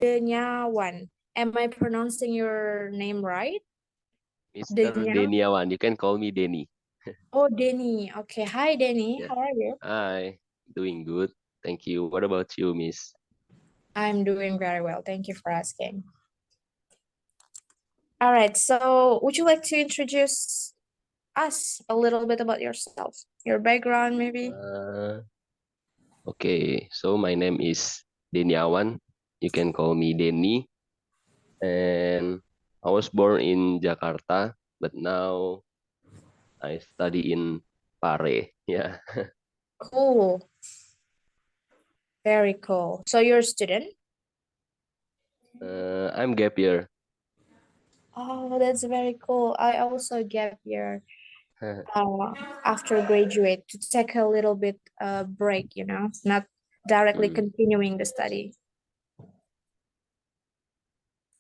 Denyawan. Am I pronouncing your name right? Mr. Denya. Deniawan. You can call me Denny. Oh, Denny. Okay. Hi, Denny. Yeah. How are you? Hi. Doing good. Thank you. What about you, Miss? I'm doing very well. Thank you for asking. All right. So, would you like to introduce us a little bit about yourself, your background, maybe? Uh, okay. So my name is Deniawan. You can call me Denny. And I was born in Jakarta, but now I study in Pare. Yeah. Cool. Very cool. So, you're a student? I'm gap year. Oh, that's very cool. I also gap year uh, after graduate to take a little bit break, not directly Hmm. continuing the study.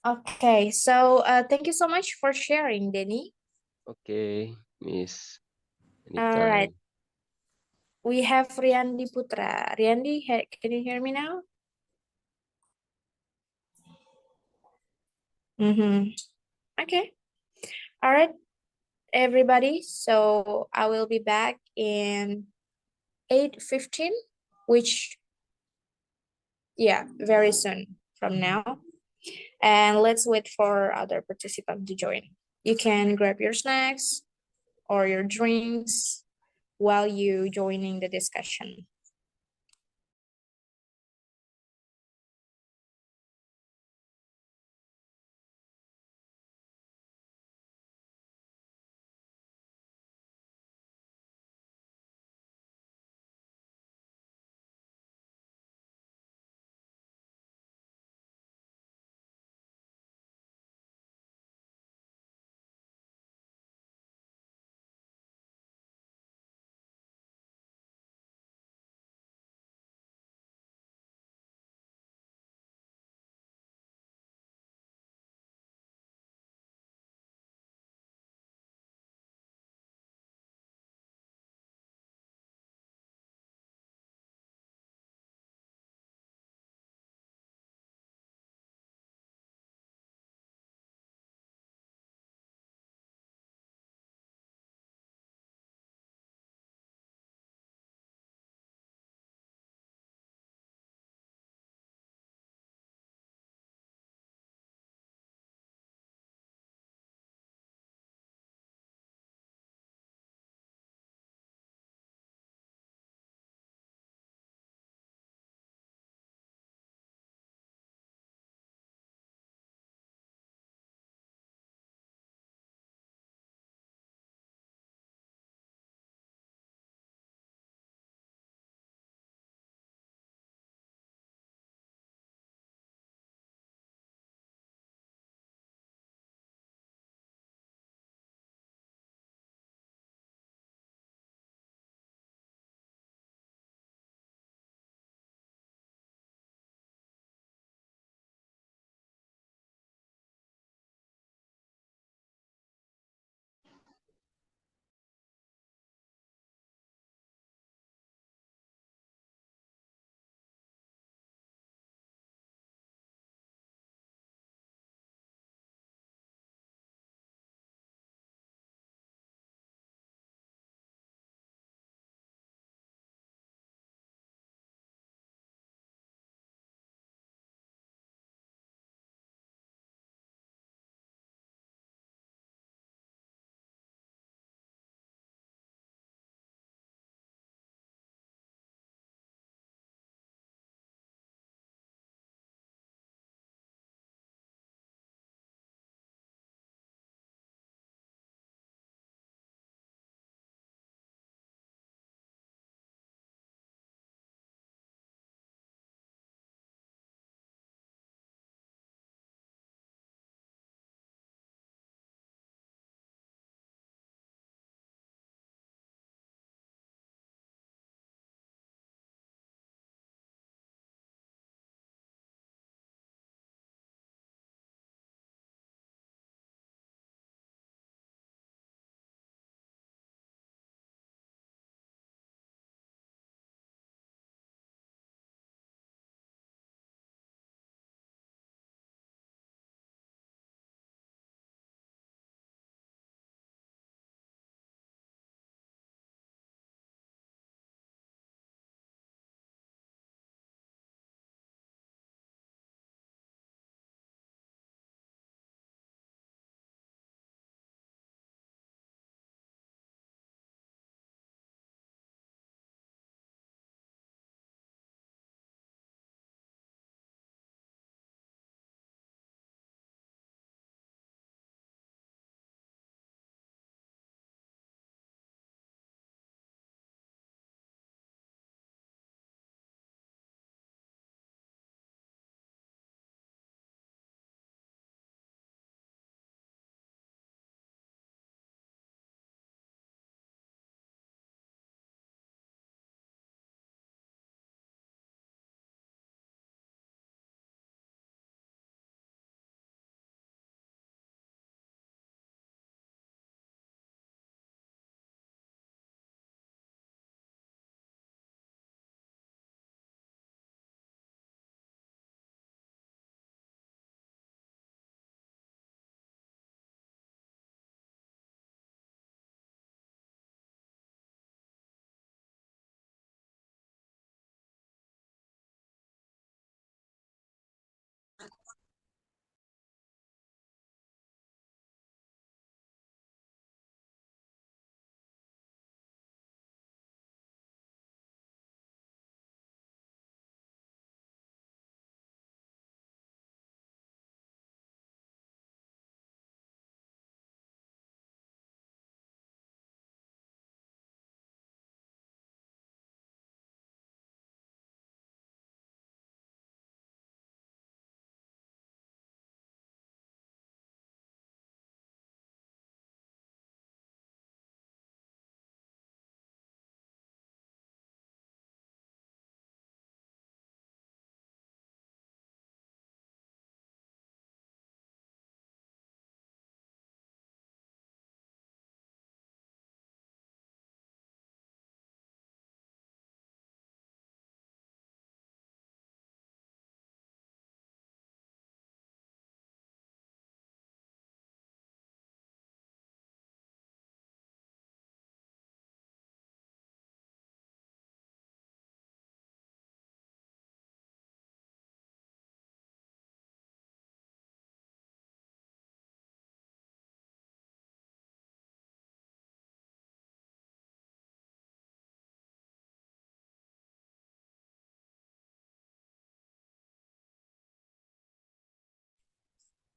Okay, so thank you so much for sharing, Denny. Okay, Miss. All right, Anytime. we have Riandi Putra. Riandi, can you hear me now? Mm-hmm. Okay. All right, everybody. So I will be back in 8:15, which, yeah, very soon from now. And let's wait for other participants to join. You can grab your snacks or your drinks while you joining the discussion.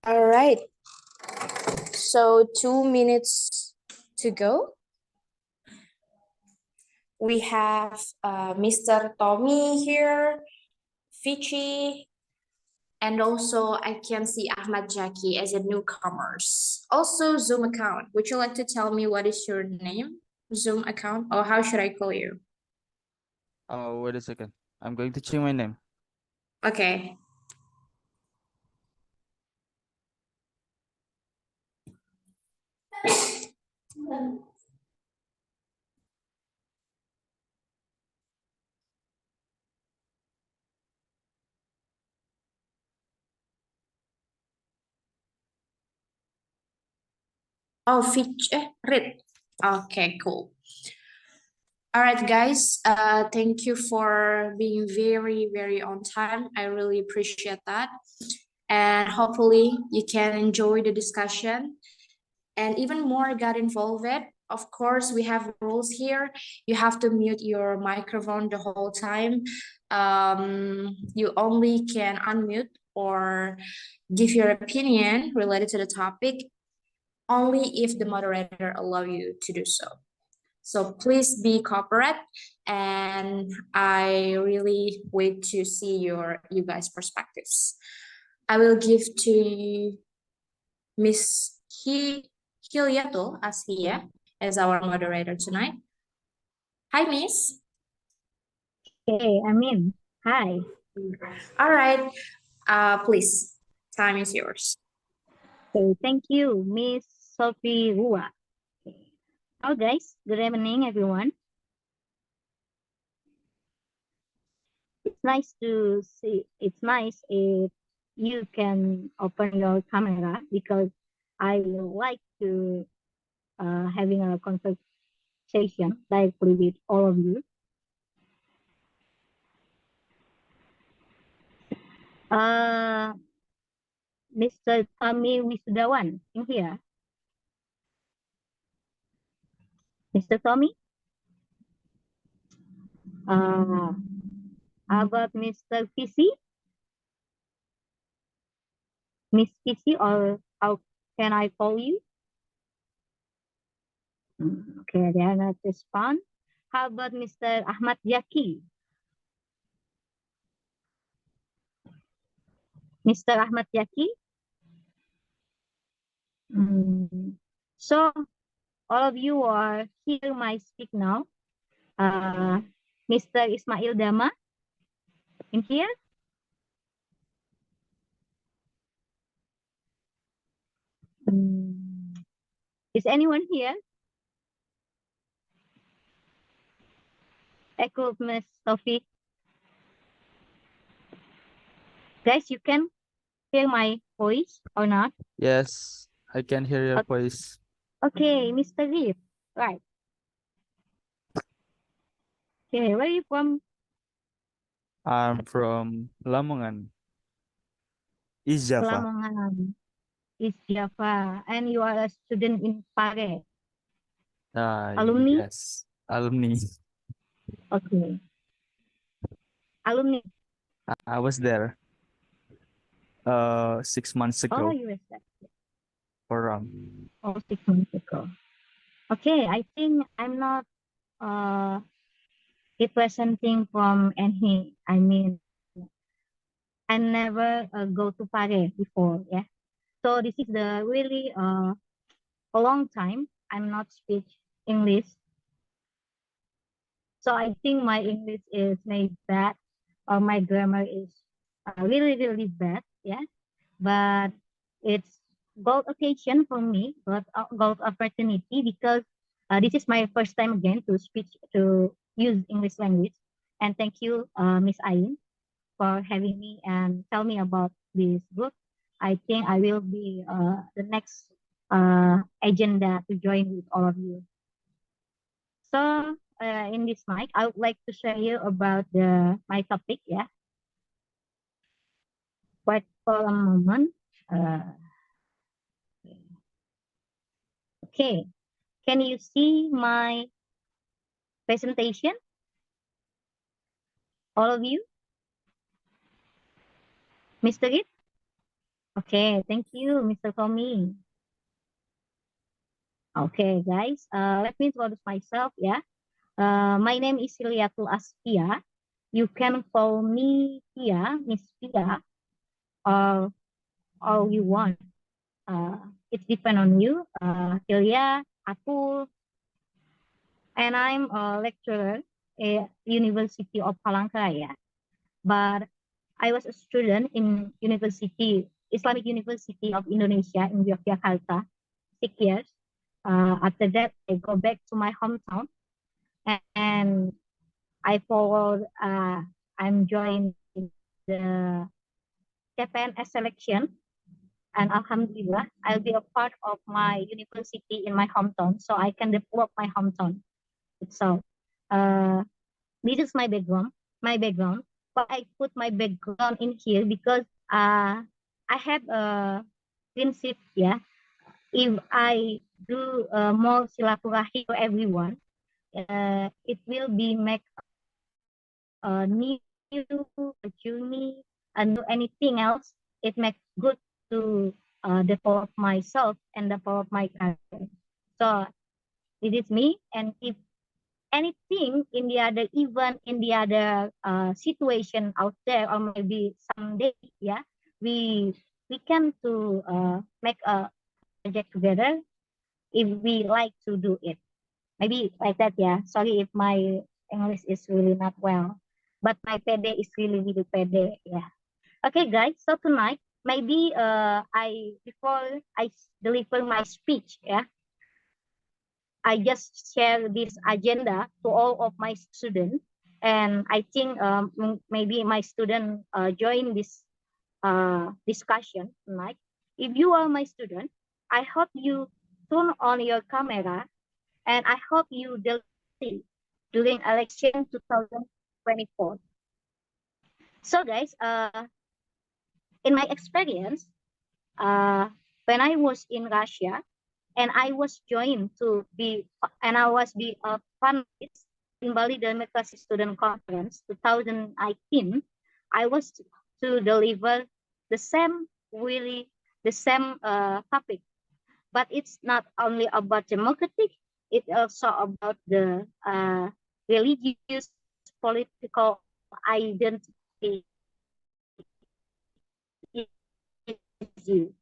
All right. So 2 minutes to go. We have Mr. Tommy here, Fichi, and also I can see Ahmad Jackie as a newcomers. Also Zoom account. Would you like to tell me what is your name? Zoom account, or how should I call you? Oh, wait a second. I'm going to change my name. Okay. Oh, read. Okay, cool. All right, guys. Thank you for being very, very on time. I really appreciate that. And hopefully you can enjoy the discussion and even more got involved. Of course, we have rules here. You have to mute your microphone the whole time. You only can unmute or give your opinion related to the topic only if the moderator allow you to do so. So please be corporate, and I really wait to see you guys' perspectives. I will give to Miss Hilyatul Asfia as our moderator tonight. Hi, Miss. Okay, I'm in. Hi. All right. Please, time is yours. Okay, thank you, Miss Sophie Rua. Okay. Hello, guys. Good evening, everyone. It's nice to see. It's nice if you can open your camera because I like to having a conversation directly with all of you. Mr. Tommy Wisudawan in here. Mr. Tommy? How about Mr. PC? Miss PC, or how can I call you? Okay, they are not respond. How about Mr. Ahmad Yaki? Mr. Ahmad Yaki? So all of you are hear my speak now. Mr. Ismail Dama in here? Is anyone here? Echo Miss Sophie. Guys, you can hear my voice or not? Yes, I can hear your voice. Okay, Mr. Reef. Right. Okay, where are you from? I'm from Lamongan, East Java. Lamongan, East Java. And you are a student in Pare. Alumni? Yes, alumni. Okay. Alumni. I was there 6 months Oh, ago you were there. for 6 months ago. Okay, I think I'm not representing from any, I mean, I never go to Pare before, yeah. So this is the really a long time I'm not speak English. So I think my English is maybe bad or my grammar is really, really bad, yeah. But it's gold occasion for me, but gold opportunity because this is my first time again to speak to use English language. And thank you, Miss Ayin, for having me and tell me about this book. I think I will be the next agenda to join with all of you. So in this mic, I would like to share you about my topic. Yeah, wait for a moment. Okay, can you see my presentation? All of you, Mr. It? Okay, thank you, Mr. Tommy. Okay, guys, let me introduce myself, yeah. My name is Hilyatul Asfia. You can call me Pia, Miss Pia, or all you want. It depends on you, Hilya, Atul, and I'm a lecturer at University of Palangkaraya. But I was a student in Islamic University of Indonesia in Yogyakarta, 6 years. After that, I go back to my hometown and I followed, I'm joined the CPNS selection, and Alhamdulillah, I'll be a part of my university in my hometown, so I can develop my hometown itself. Uh, this is my background. But I put my background in here because I have a principle, yeah. If I do more silaturahmi for everyone, it will be make a new journey and do anything else. It makes good to develop myself and develop my career. So it is me, and if anything in the other even in the other situation out there, or maybe someday, yeah, we can to make a project together if we like to do it, maybe like that, yeah. Sorry if my English is really not well, but my pede is really pede, yeah. Okay, guys, so tonight maybe I before I deliver my speech, yeah, I just share this agenda to all of my students, and I think maybe my student join this discussion tonight. If you are my student, I hope you turn on your camera, and I hope you deliver during election 2024. So, guys, in my experience, when I was in Russia, and I was joined to be, and I was be a panelist in Bali Democracy Student Conference 2019. I was to deliver the same, really the same topic, but it's not only about democratic, it's also about the religious, political identity issue.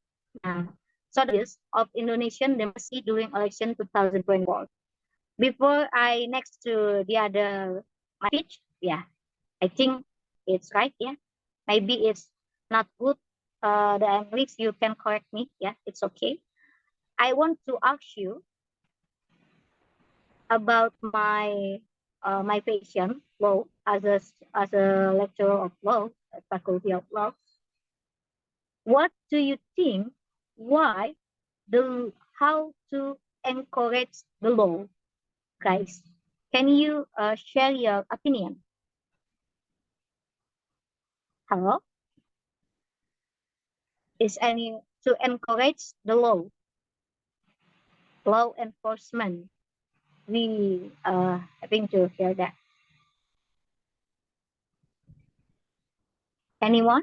So the of Indonesian democracy during election 2024. Before I next to the other my speech, yeah, I think it's right, yeah. Maybe it's not good. The English, you can correct me, yeah, it's okay. I want to ask you about my passion, law, as a lecturer of law at Faculty of Law. What do you think? Why the how to encourage the law, guys? Can you share your opinion? Hello? Is any to encourage the law enforcement? We having to hear that. Anyone?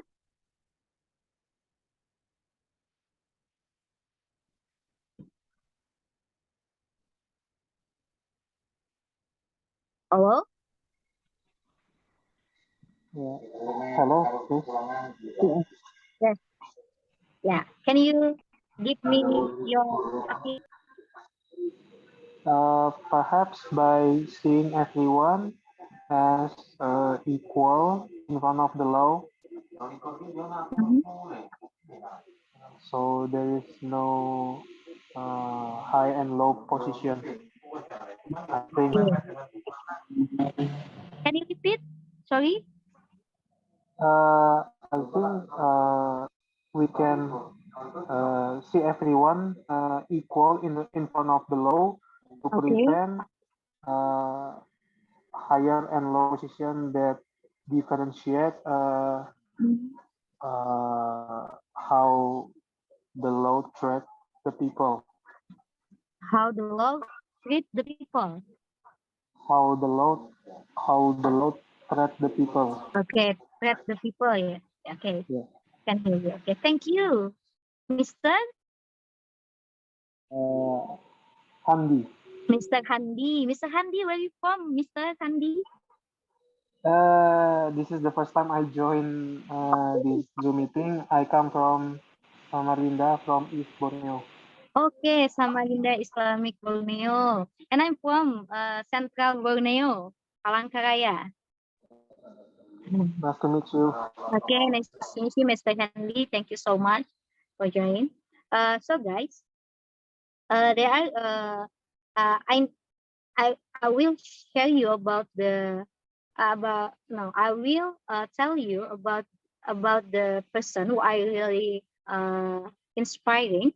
Hello? Yeah. Hello, yes. Yes. Yeah. Can you give me your opinion? Perhaps by seeing everyone as equal in front of the law, Mhm. so there is no high and low position. I think Can you repeat? Sorry. I think we can see everyone equal in front of the law to Okay. prevent higher and low position that differentiate Mhm. how the law treat the people, How the law treat the people. how the law how the law treat the people. Okay, treat the people. Yeah. Okay. Yeah. Can hear you. Okay. Thank you. Mr. Handi. Mr. Handi. Mr. Handi, where are you from, Mr. Handi? This is the first time I join this Zoom meeting. I come from Samarinda from East Borneo. Okay, Samarinda Islamic Borneo. And I'm from Central Borneo, Palangkaraya. Nice to meet you. Okay, nice to meet you, Mr. Handy. Thank you so much for joining. So guys, there are I will share you about the I will tell you about the person who I really inspiring.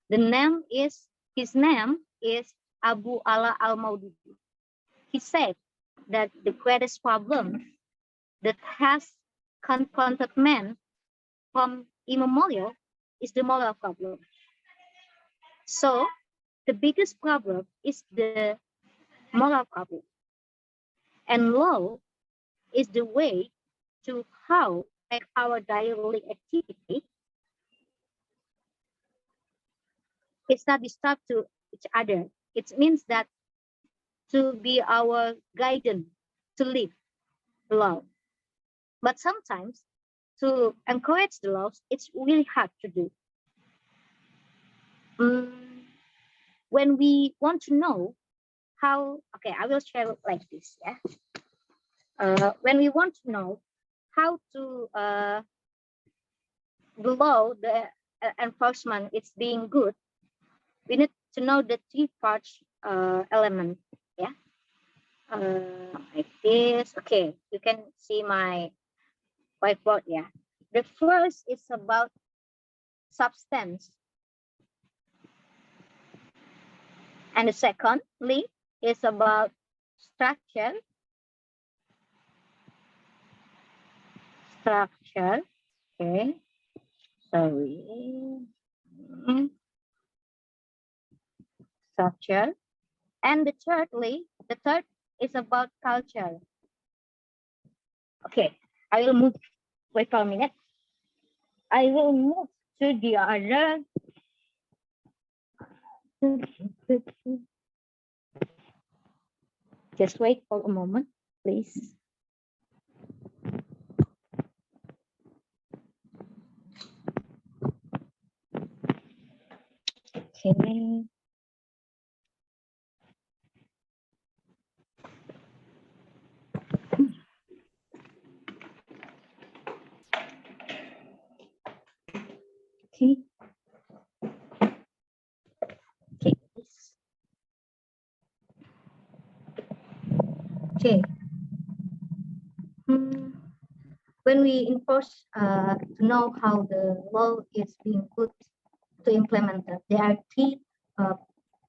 His name is Abu Ala Al Maududi. He said that the greatest problem that has confronted man from immemorial is the moral problem. So the biggest problem is the moral problem. And law is the way to how make our daily activity is not disturb to each other. It means that to be our guidance to live the law. But sometimes to encourage the laws, it's really hard to do. When we want to know how, okay, I will share it like this, yeah. When we want to know how to the law, the enforcement is being good, we need to know the three parts element, yeah. Like this, okay, you can see my whiteboard, yeah. The first is about substance, and the secondly is about structure, okay, sorry, structure, and the third is about culture. Okay, I will move, wait for a minute. I will move to the other. Just wait for a moment, please. Okay. Okay. Okay. Okay. When we enforce to know how the law is being put to implement it, there are three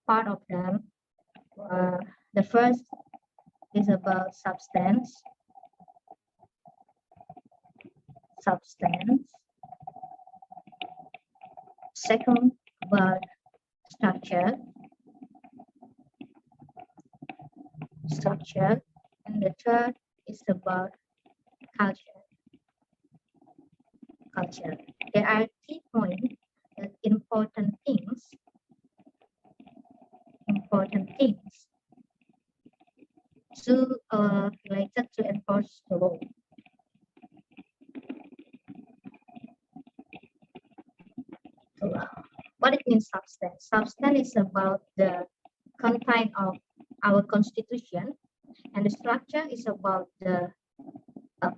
part of them. The first is about substance. Second, about structure, and the third is about culture. There are 3 points that important things to related to enforce the law. What it means substance? Substance is about the content of our constitution, and the structure is about the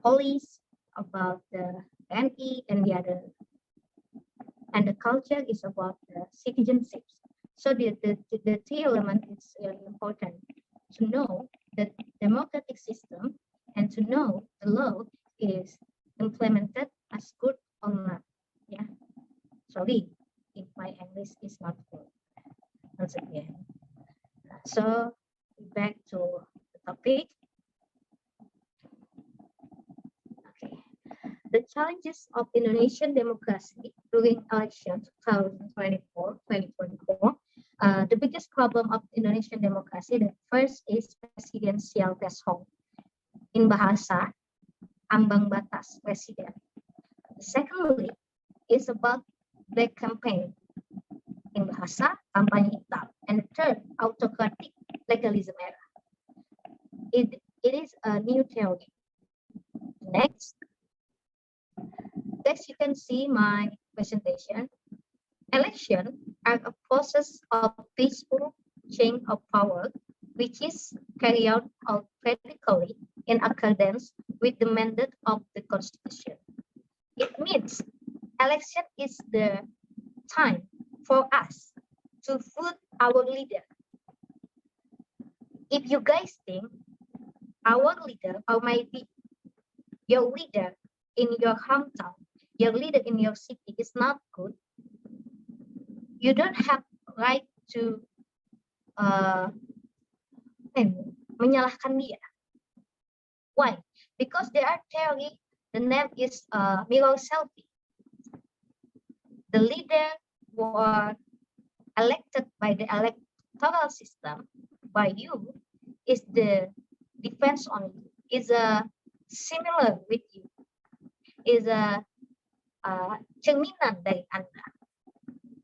police, about the NE and the other, and the culture is about the citizenship. So the three element is really important to know the democratic system and to know the law is implemented as good or not. Yeah. Sorry if my English is not good. Once again. So back to the topic. Okay. The challenges of Indonesian democracy during election 2024. The biggest problem of Indonesian democracy, the first is presidential threshold. In Bahasa, ambang batas presiden. Secondly, is about black campaign in bahasa kampanye hitam, and the third autocratic legalism era. It is a new theory. Next, as you can see my presentation, election are a process of peaceful change of power, which is carried out autocratically in accordance with the mandate of the Constitution. It means election is the time for us to vote our leader. If you guys think our leader, or maybe your leader in your hometown, your leader in your city is not good, you don't have right to menyalahkan dia. Why? Because there are theory, the name is mirror selfie. The leader were elected by the electoral system by you is the defense on you, is a similar with you, is a cerminan dari Anda.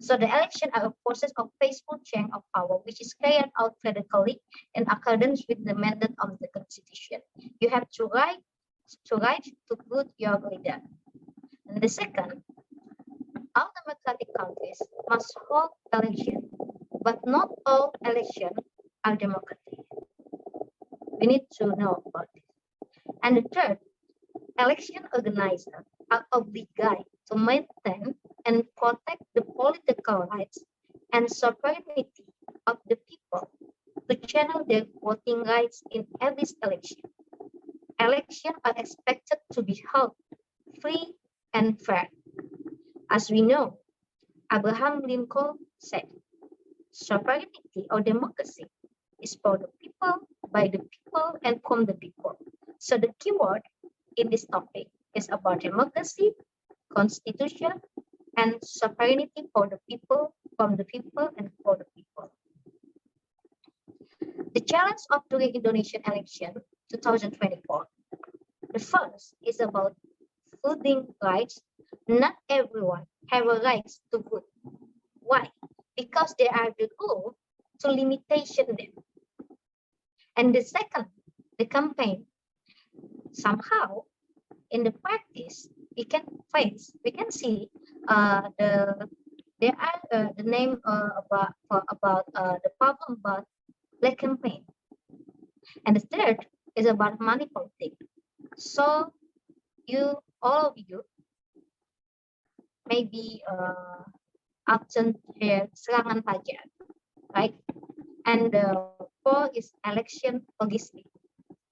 So the election are a process of peaceful change of power, which is carried out federally in accordance with the mandate of the Constitution. You have to right to vote your leader. And the second, all democratic countries must hold election, but not all elections are democratic. We need to know about this. And the third, election organizers are obligated to maintain and protect the political rights and sovereignty of the people to channel their voting rights in every election. Elections are expected to be held free and fair. As we know, Abraham Lincoln said, sovereignty or democracy is for the people, by the people, and from the people. So the keyword in this topic is about democracy, constitution, and sovereignty for the people, from the people, and for the people. The challenge of doing Indonesian election 2024. The first is about voting rights. Not everyone have a right to vote. Why? Because there are the rule to limitation them. And the second, the campaign. Somehow, in the practice, we can see there are the name about the problem about black campaign, and the third is about money politics. So all of you maybe often hear serangan pajak, right? And the fourth is election logistics.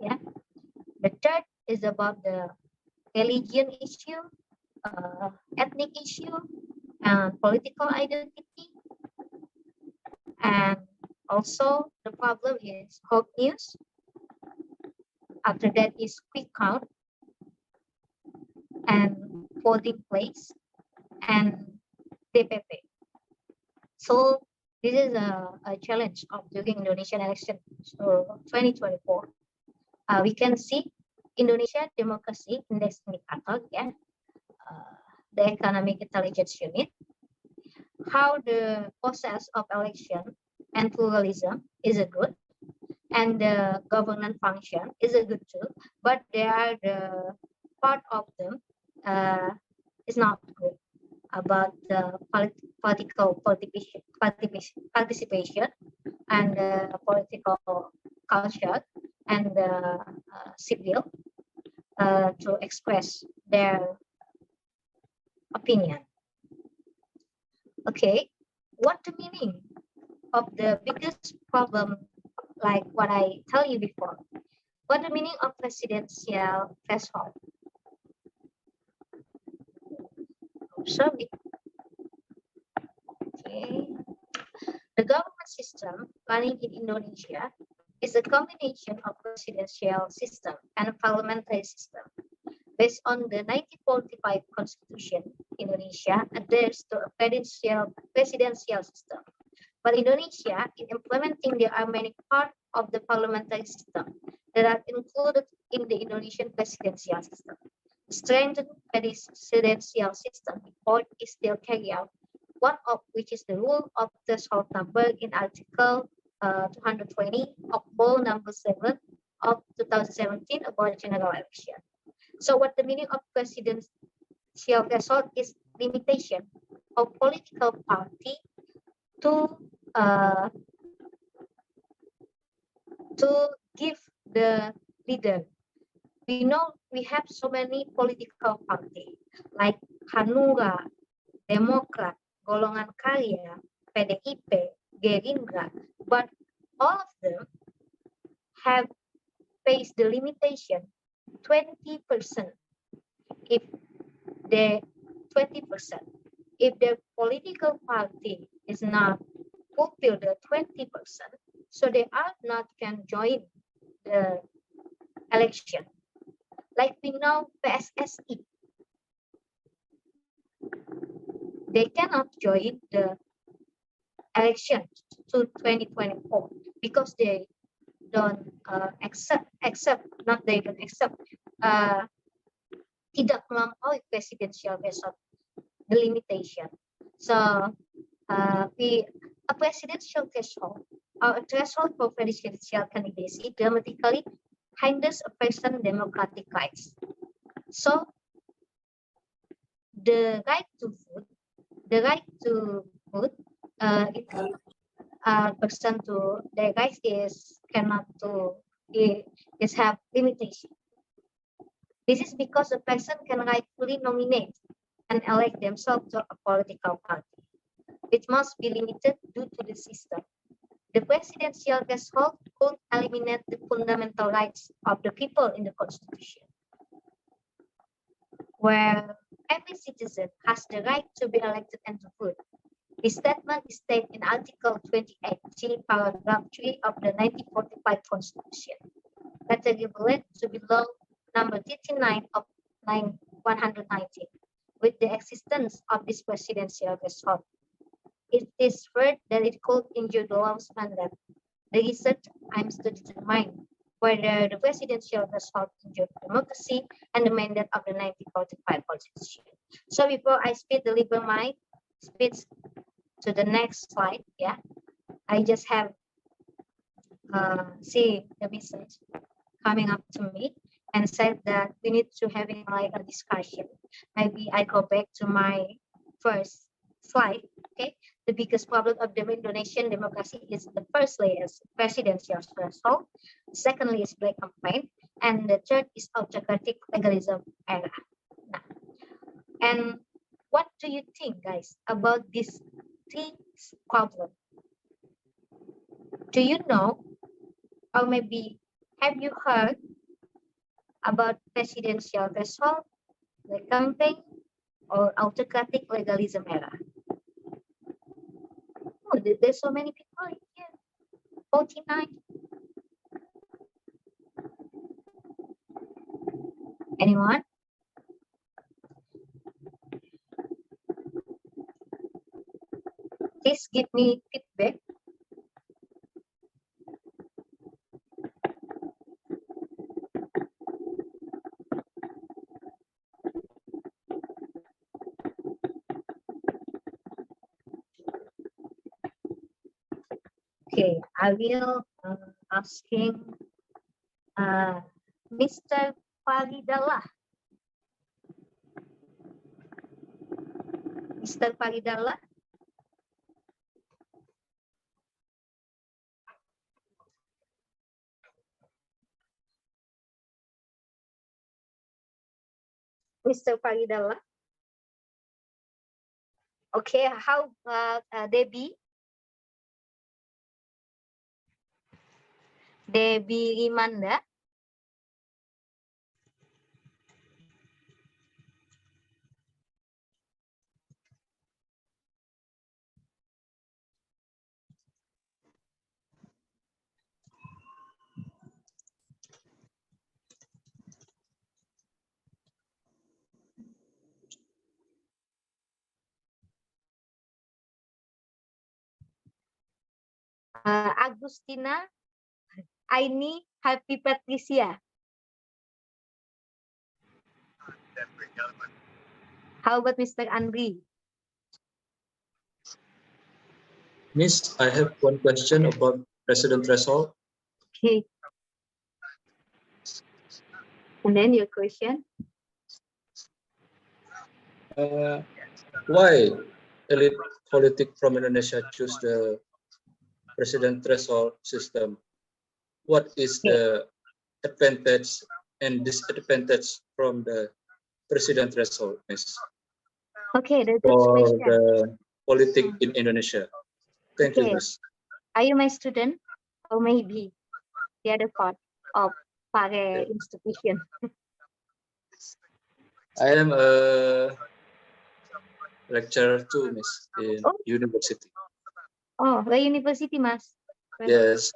Yeah. The third is about the religion issue, ethnic issue, and political identity. And also the problem is hot news. After that is quick count and voting place and DPP. So this is a challenge of doing Indonesian election 2024. We can see Indonesia Democracy Index Indicator, yeah, the Economic Intelligence Unit, how the process of election and pluralism is a good, and the governance function is a good too, but there are the part of them is not good about the political participation and political culture and civil to express their opinion. Okay, what the meaning of the biggest problem, like what I tell you before? What the meaning of presidential threshold? Observe it. Okay. The government system running in Indonesia is a combination of presidential system and a parliamentary system. Based on the 1945 Constitution, Indonesia adheres to a presidential system. But Indonesia, in implementing, there are many parts of the parliamentary system that are included in the Indonesian presidential system. The strengthened presidential system report is still carried out one of which is the rule of threshold number in Article 220 of Law Number 7 of 2017 about general election. So what the meaning of presidential threshold is limitation of political party to give the leader. We know we have so many political party like Hanura, Demokrat, Golongan Karya, PDIP, Gerindra, but all of them have faced the limitation 20%. If the 20%, if the political party is not fulfill the 20%, so they are not can join the election. Like we know PSSI, they cannot join the election to 2024 because they don't tidak melampaui presidential threshold, the limitation. So a presidential threshold or a threshold for presidential candidacy dramatically hinders a person's democratic rights. So the right to vote, person to their rights is cannot to is have limitation. This is because a person can rightfully nominate and elect themselves to a political party. It must be limited due to the system. The presidential threshold could eliminate the fundamental rights of the people in the Constitution, where every citizen has the right to be elected and to vote. This statement is stated in Article 28G, paragraph 3 of the 1945 Constitution, that regulate to be law number 39 of 119, with the existence of this presidential threshold. It is heard that it could injure the law's mandate. The research aims to determine whether the presidential threshold injured democracy and the mandate of the 1945 Constitution. So before I deliver my speech to the next slide, yeah, I just have see the message coming up to me and said that we need to having like a discussion. Maybe I go back to my first slide. Okay, the biggest problem of the Indonesian democracy is the firstly is presidential threshold, secondly is black campaign, and the third is autocratic legalism era. Now, and what do you think, guys, about this three problem? Do you know, or maybe have you heard about presidential threshold, the campaign, or autocratic legalism era? Oh, there's so many people here. 49. Anyone? Please give me feedback. Okay, I will asking Mr. Faridallah. Mr. Faridallah. Mr. Faridallah. Okay, how about Debbie? Debbie Rimanda. Agustina Aini Happy Patricia. How about Mr. Andri? Miss, I have one question about president threshold. Okay. And then your question? Why elite politic from Indonesia choose the president threshold system? What is the advantage and disadvantage from the president threshold, Miss, Okay, that's good for question. the politic in Indonesia? Thank you, Okay. Miss. Are you my student? Or maybe the other part of Pare institution? I am a lecturer too, Miss, in Oh. university. Oh, where university, Mas? Yes.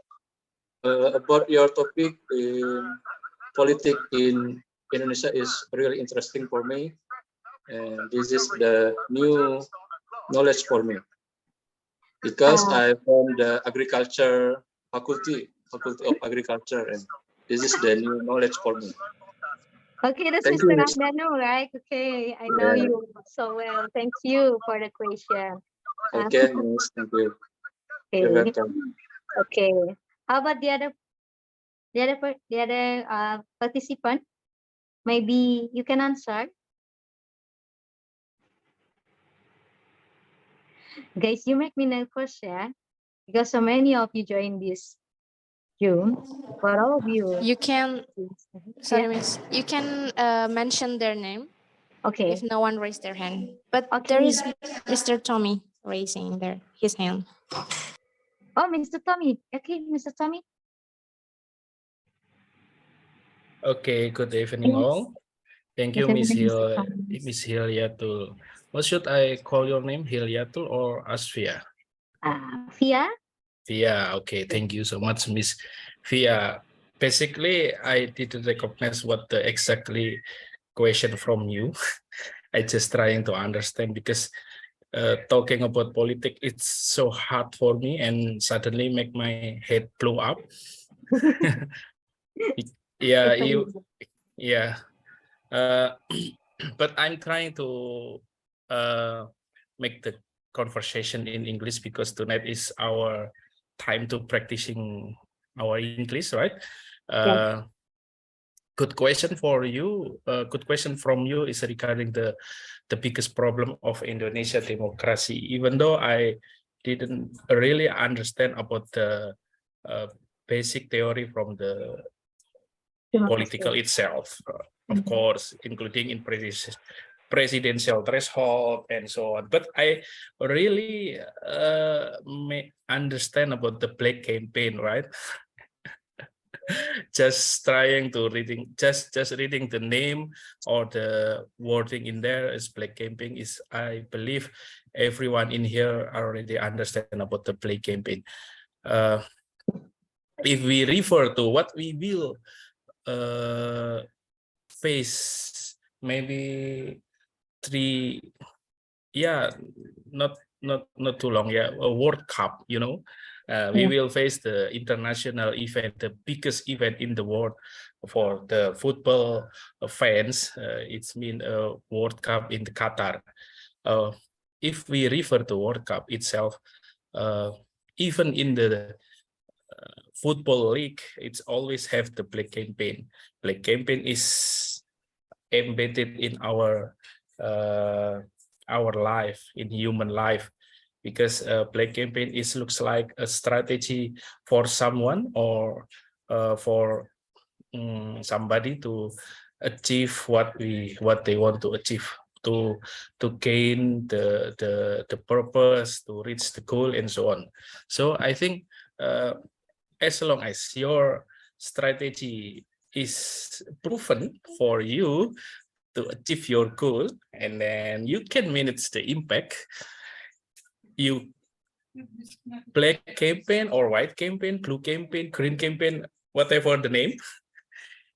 About your topic in politics in Indonesia is really interesting for me, and this is the new knowledge for me because I'm from the agriculture faculty of agriculture, and this is the new knowledge for me. Okay, that's Thank Mr. you, Miss. Andano, right? Okay, I know Yeah. you so well. Thank you for the question. Okay, Miss. Thank you. You're Okay. welcome. Okay. How about the other participant? Maybe you can answer. Guys, you make me nervous, yeah? Because so many of you join this Zoom. For all of you. You can, sorry, Yeah. Miss. You can mention their name Okay. if no one raised their hand. But Okay. there is Mr. Tommy raising his hand. Oh, Mr. Tommy. Okay, Mr. Tommy. Okay, good evening all. Thank you, Good Miss evening, Mr. Tommy. Hilyatul. What should I call your name, Hilyatul or Asfia? Fia. Via, okay, thank you so much, Miss Via. Basically, I didn't recognize what the exactly question from you. I just trying to understand because talking about politics, it's so hard for me and suddenly make my head blow up. Yeah, yeah. But I'm trying to make the conversation in English because tonight is our time to practicing our English, right? Good question for you. Good question from you is regarding the biggest problem of Indonesia democracy. Even though I didn't really understand about the basic theory from the political itself, of course, including in presidential threshold and so on. But I really may understand about the black campaign, right? Just trying to just reading the name or the wording in there is black campaign is, I believe everyone in here already understand about the black campaign. If we refer to what we will face, maybe three, yeah, not too long, yeah, a World Cup, you know. We will face the international event, the biggest event in the world for the football fans. It's mean a World Cup in Qatar. If we refer to World Cup itself, even in the football league, it's always have the black campaign. Black campaign is embedded in our life, in human life, because black campaign is looks like a strategy for someone or for somebody to achieve what they want to achieve, to gain the purpose, to reach the goal and so on. So I think as long as your strategy is proven for you to achieve your goal, and then you can manage the impact, you black campaign or white campaign, blue campaign, green campaign, whatever the name,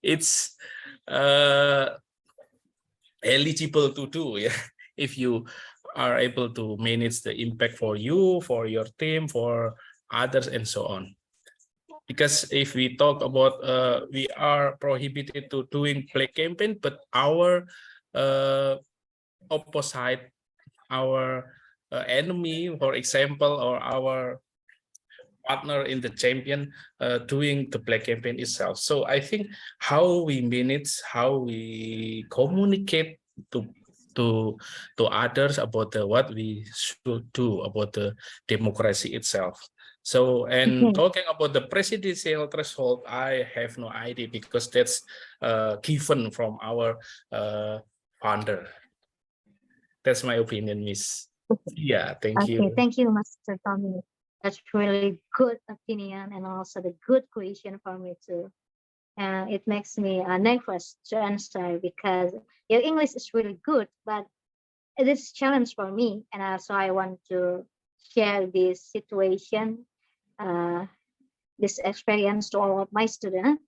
it's eligible to do, yeah, if you are able to manage the impact for you, for your team, for others and so on. Because if we talk about we are prohibited to doing black campaign, but our opposite, our enemy, for example, or our partner in the champion doing the black campaign itself. So I think how we manage, how we communicate to to to others about what we should do about the democracy itself. So, and talking about the presidential threshold, I have no idea because that's given from our founder. That's my opinion, Miss. Yeah, thank you. Okay, thank you, Master Tommy. That's really good opinion and also the good question for me too. And it makes me nervous to answer because your English is really good, but it is a challenge for me. And also I want to share this situation, this experience to all of my students,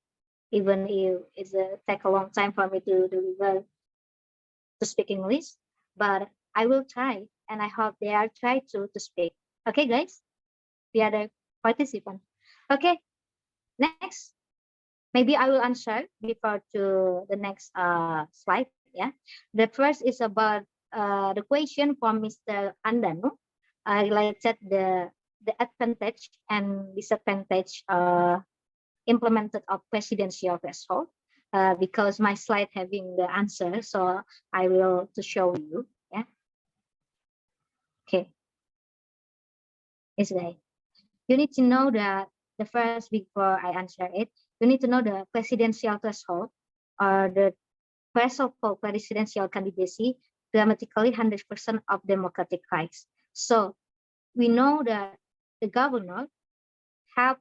even if it's take a long time for me to deliver to speak English, but I will try, and I hope they are try to speak. Okay, guys, the other participant. Okay, next, maybe I will answer before to the next slide. Yeah, the first is about the question from Mr. Andanu, related the advantage and disadvantage implemented of presidential threshold. Because my slide having the answer, so I will to show you. Yeah. Okay. It's right. You need to know that the first before I answer it, you need to know the presidential threshold or the threshold for presidential candidacy dramatically 100% of democratic rights. So we know that the governor have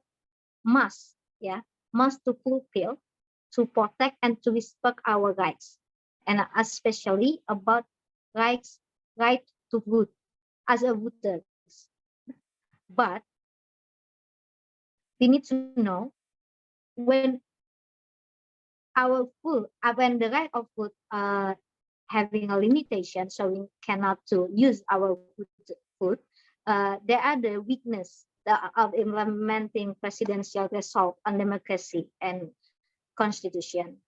must to fulfill, to protect and to respect our rights, and especially about right to vote as a voter. But we need to know when our food, when the right of food having a limitation, so we cannot to use our food. There are the weakness of implementing presidential threshold on democracy and constitution.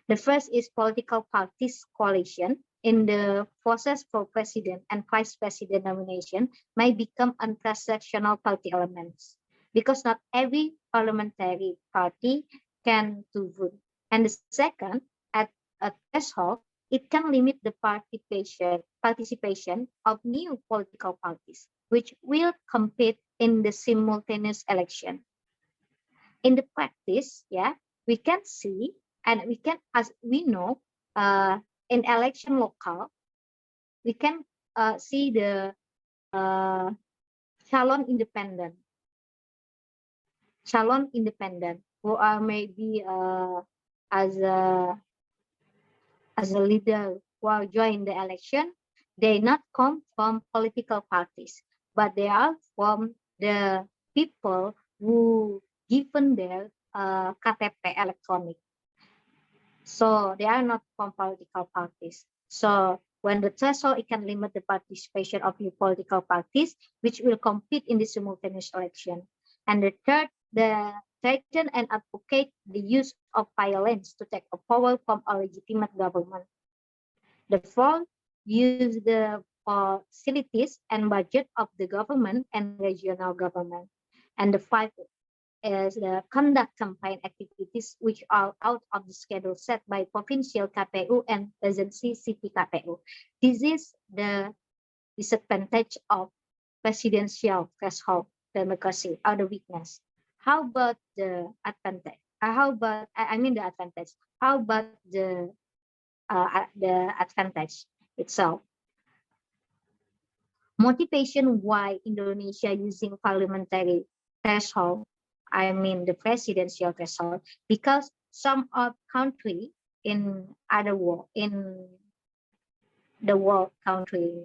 The first is political parties coalition in the process for president and vice president nomination may become untransactional party elements because not every parliamentary party can to vote. And the second, at a threshold, it can limit the participation of new political parties, which will compete in the simultaneous election. In the practice, we can see, and we can, as we know, in election local, we can see the calon independent who are maybe as a leader who are join the election. They not come from political parties, but they are from the people who given their KTP electronic. So they are not from political parties. So when the threshold, it can limit the participation of new political parties, which will compete in the simultaneous election. And the third, the threaten and advocate the use of violence to take a power from a legitimate government. The fourth, use the facilities and budget of the government and regional government. And the fifth is the conduct campaign activities which are out of the schedule set by provincial KPU and agency city KPU. This is the disadvantage of presidential threshold democracy or the weakness. How about the advantage? The advantage? How about the advantage itself? Motivation why Indonesia using parliamentary threshold, the presidential threshold, because some of country in the world country,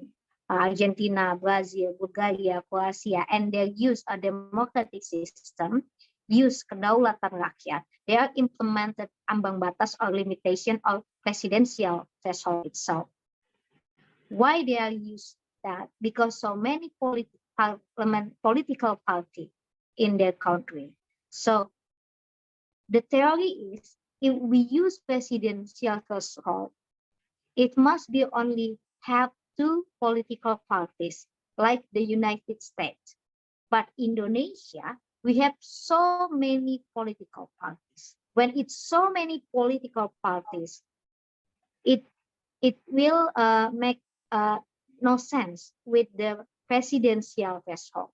Argentina, Brazil, Bulgaria, Croatia, and they use a democratic system, use kedaulatan rakyat. They are implemented ambang batas or limitation of presidential threshold itself. Why they are used that? Because so many political party in their country. So the theory is, if we use presidential threshold, it must be only have two political parties like the United States. But Indonesia, we have so many political parties. When it's so many political parties, it will make no sense with the presidential threshold,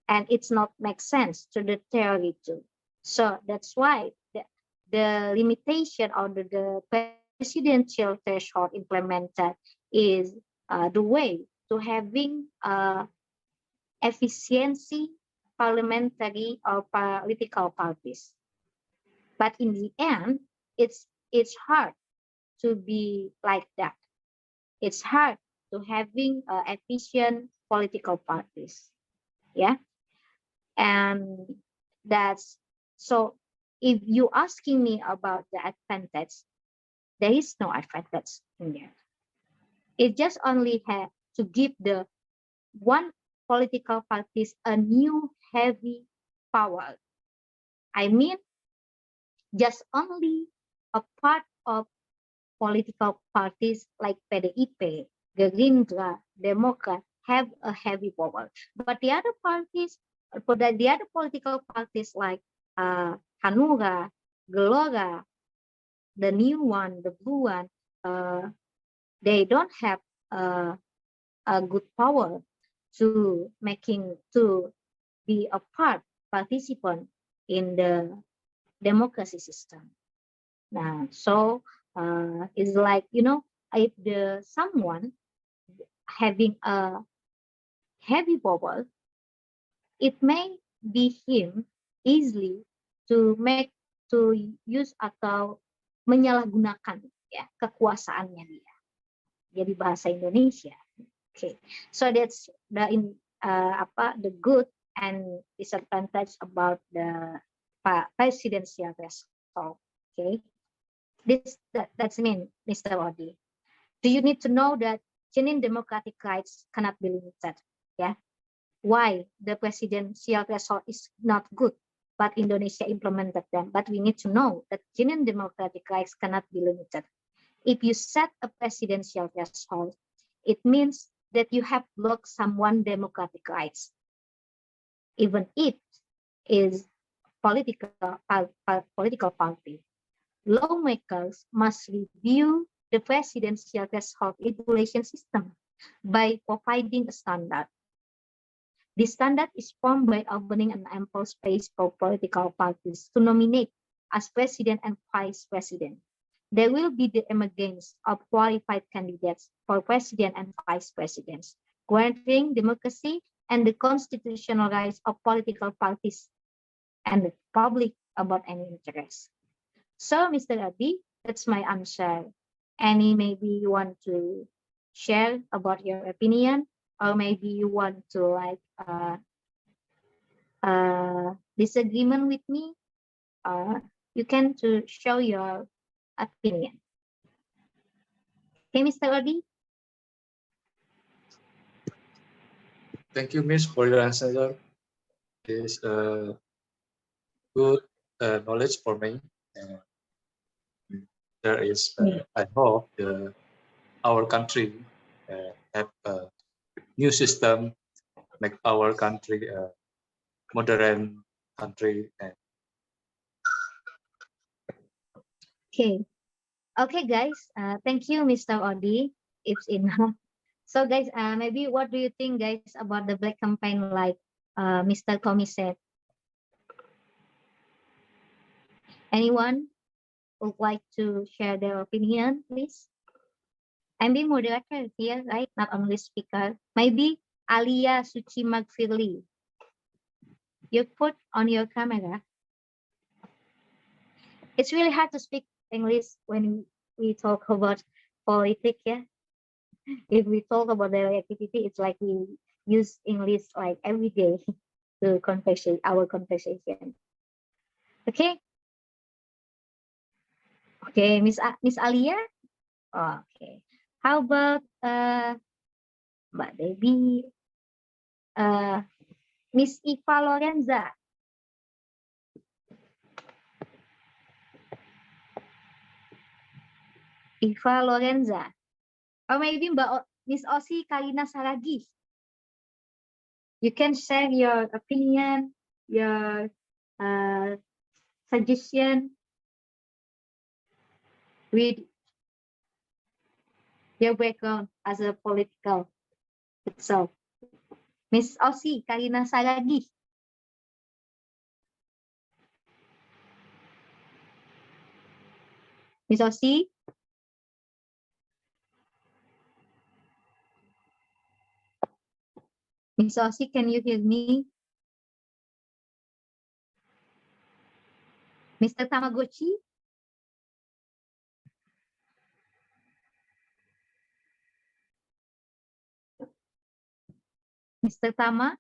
and it's not make sense to the theory too. So that's why the limitation on the presidential threshold implemented is the way to having efficiency parliamentary or political parties. But in the end, it's hard to be like that. It's hard to having efficient political parties. Yeah. And that's so if you asking me about the advantage, there is no advantage in there. It just only had to give the one political parties a new heavy power. I mean, just only a part of political parties like PDIP, Gerindra, Democrat have a heavy power. But the other parties, the other political parties like Hanura, Gelora, the new one, the blue one, they don't have a good power to be a participant in the democracy system. Now, so it's like, if someone having a heavy power, it may be him easily to use atau menyalahgunakan ya kekuasaannya dia. Jadi bahasa Indonesia. Okay, so that's the good and disadvantage about the presidential threshold. Okay, that's mean, Mr. Odi. Do you need to know that genuine democratic rights cannot be limited? Yeah, why the presidential threshold is not good, but Indonesia implemented them. But we need to know that genuine democratic rights cannot be limited. If you set a presidential threshold, it means that you have blocked someone democratic rights, even if is political party. Lawmakers must review the presidential threshold evaluation system by providing a standard. This standard is formed by opening an ample space for political parties to nominate as president and vice president. There will be the emergence of qualified candidates for president and vice presidents, guaranteeing democracy and the constitutional rights of political parties and the public about any interest. So, Mr. Abi, that's my answer. Any maybe you want to share about your opinion, or maybe you want to disagreement with me, you can to show your opinion. Okay, Mr. Odi? Thank you, Miss, for your answer. It's good knowledge for me. There is, I hope, our country have a new system, make our country a modern country. Okay. Okay, guys. Thank you, Mr. Odi. It's enough. So, guys, maybe what do you think, guys, about the black campaign, like Mr. Tommy said? Anyone would like to share their opinion, please? I'm being moderator here, right? Not only speaker. Maybe Alia Suci Magfirli. You put on your camera. It's really hard to speak English when we talk about politics, yeah? If we talk about daily activity, it's like we use English like every day to our conversation. Okay. Okay, Miss Alia. Oh, okay. How about Mbak Debbie? Miss Eva Lorenza. Eva Lorenza. Or maybe Miss Osi Kalina Saragi. You can share your opinion, your suggestion with your background as a political itself. Miss Aussie, Karina Saragi. Miss Aussie? Miss Aussie, can you hear me? Mr. Tamagotchi? Mr. Tama?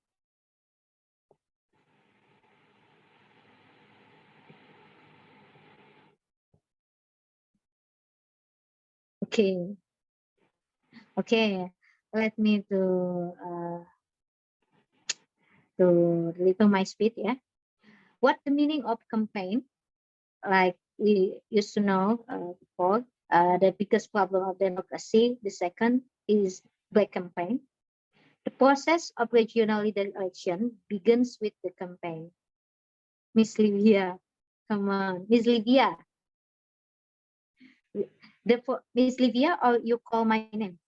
Okay. Okay. Let me to little my speed, yeah. What the meaning of campaign? Like we used to know before, the biggest problem of democracy, the second is black campaign. The process of regional leader election begins with the campaign. Miss Livia, come on, Miss Livia. Miss Livia, or you call my name?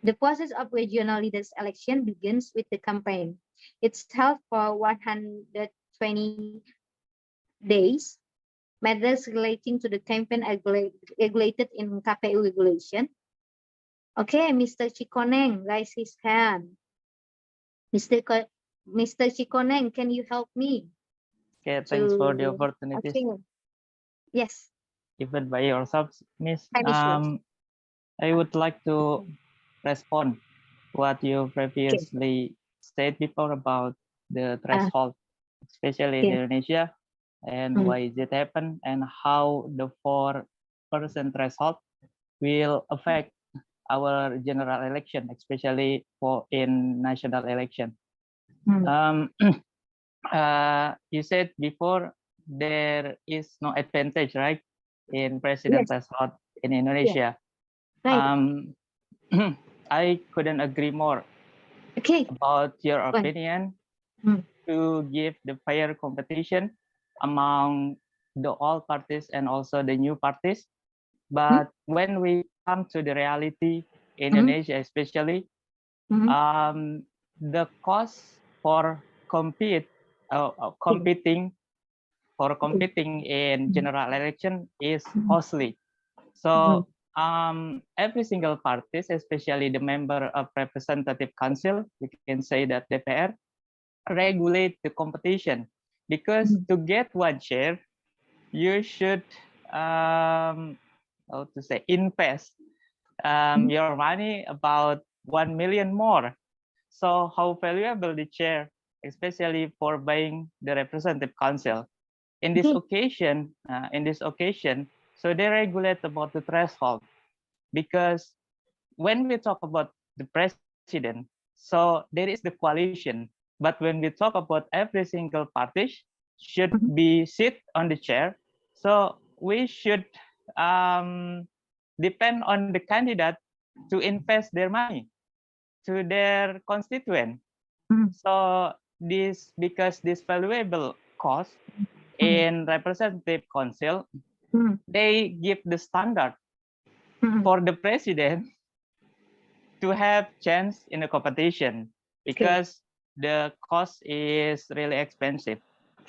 The process of regional leaders election begins with the campaign. It's held for 120 days. Matters relating to the campaign are regulated in KPU regulation. Okay, Mr. Chikoneng, raise his hand. Mr. Chikoneng, can you help me? Okay, thanks for the to- opportunity Okay. Yes, given by yourself, Miss. time is yours. I would like to respond what you previously said before about the threshold, especially in okay. Indonesia, and Mm. why is it happen, and how the 4% threshold will affect our general election, especially for in national election. Mm. You said before there is no advantage, right, in president Yes. threshold in Indonesia. Right. I couldn't agree more Okay. about your Right. opinion Mm. to give the fair competition among the all parties and also the new parties. But when we come to the reality, Indonesia especially, the cost for competing in general election is costly. So every single parties, especially the member of representative council, we can say that DPR, regulate the competition, because to get one share, you should how to say, invest your money about 1 million more. So how valuable the share, especially for buying the representative council. In this occasion, so they regulate about the threshold, because when we talk about the president, so there is the coalition. But when we talk about every single party should be sit on the chair, so we should depend on the candidate to invest their money to their constituent. So because this valuable cost in representative council, they give the standard for the president to have chance in the competition, because the cost is really expensive.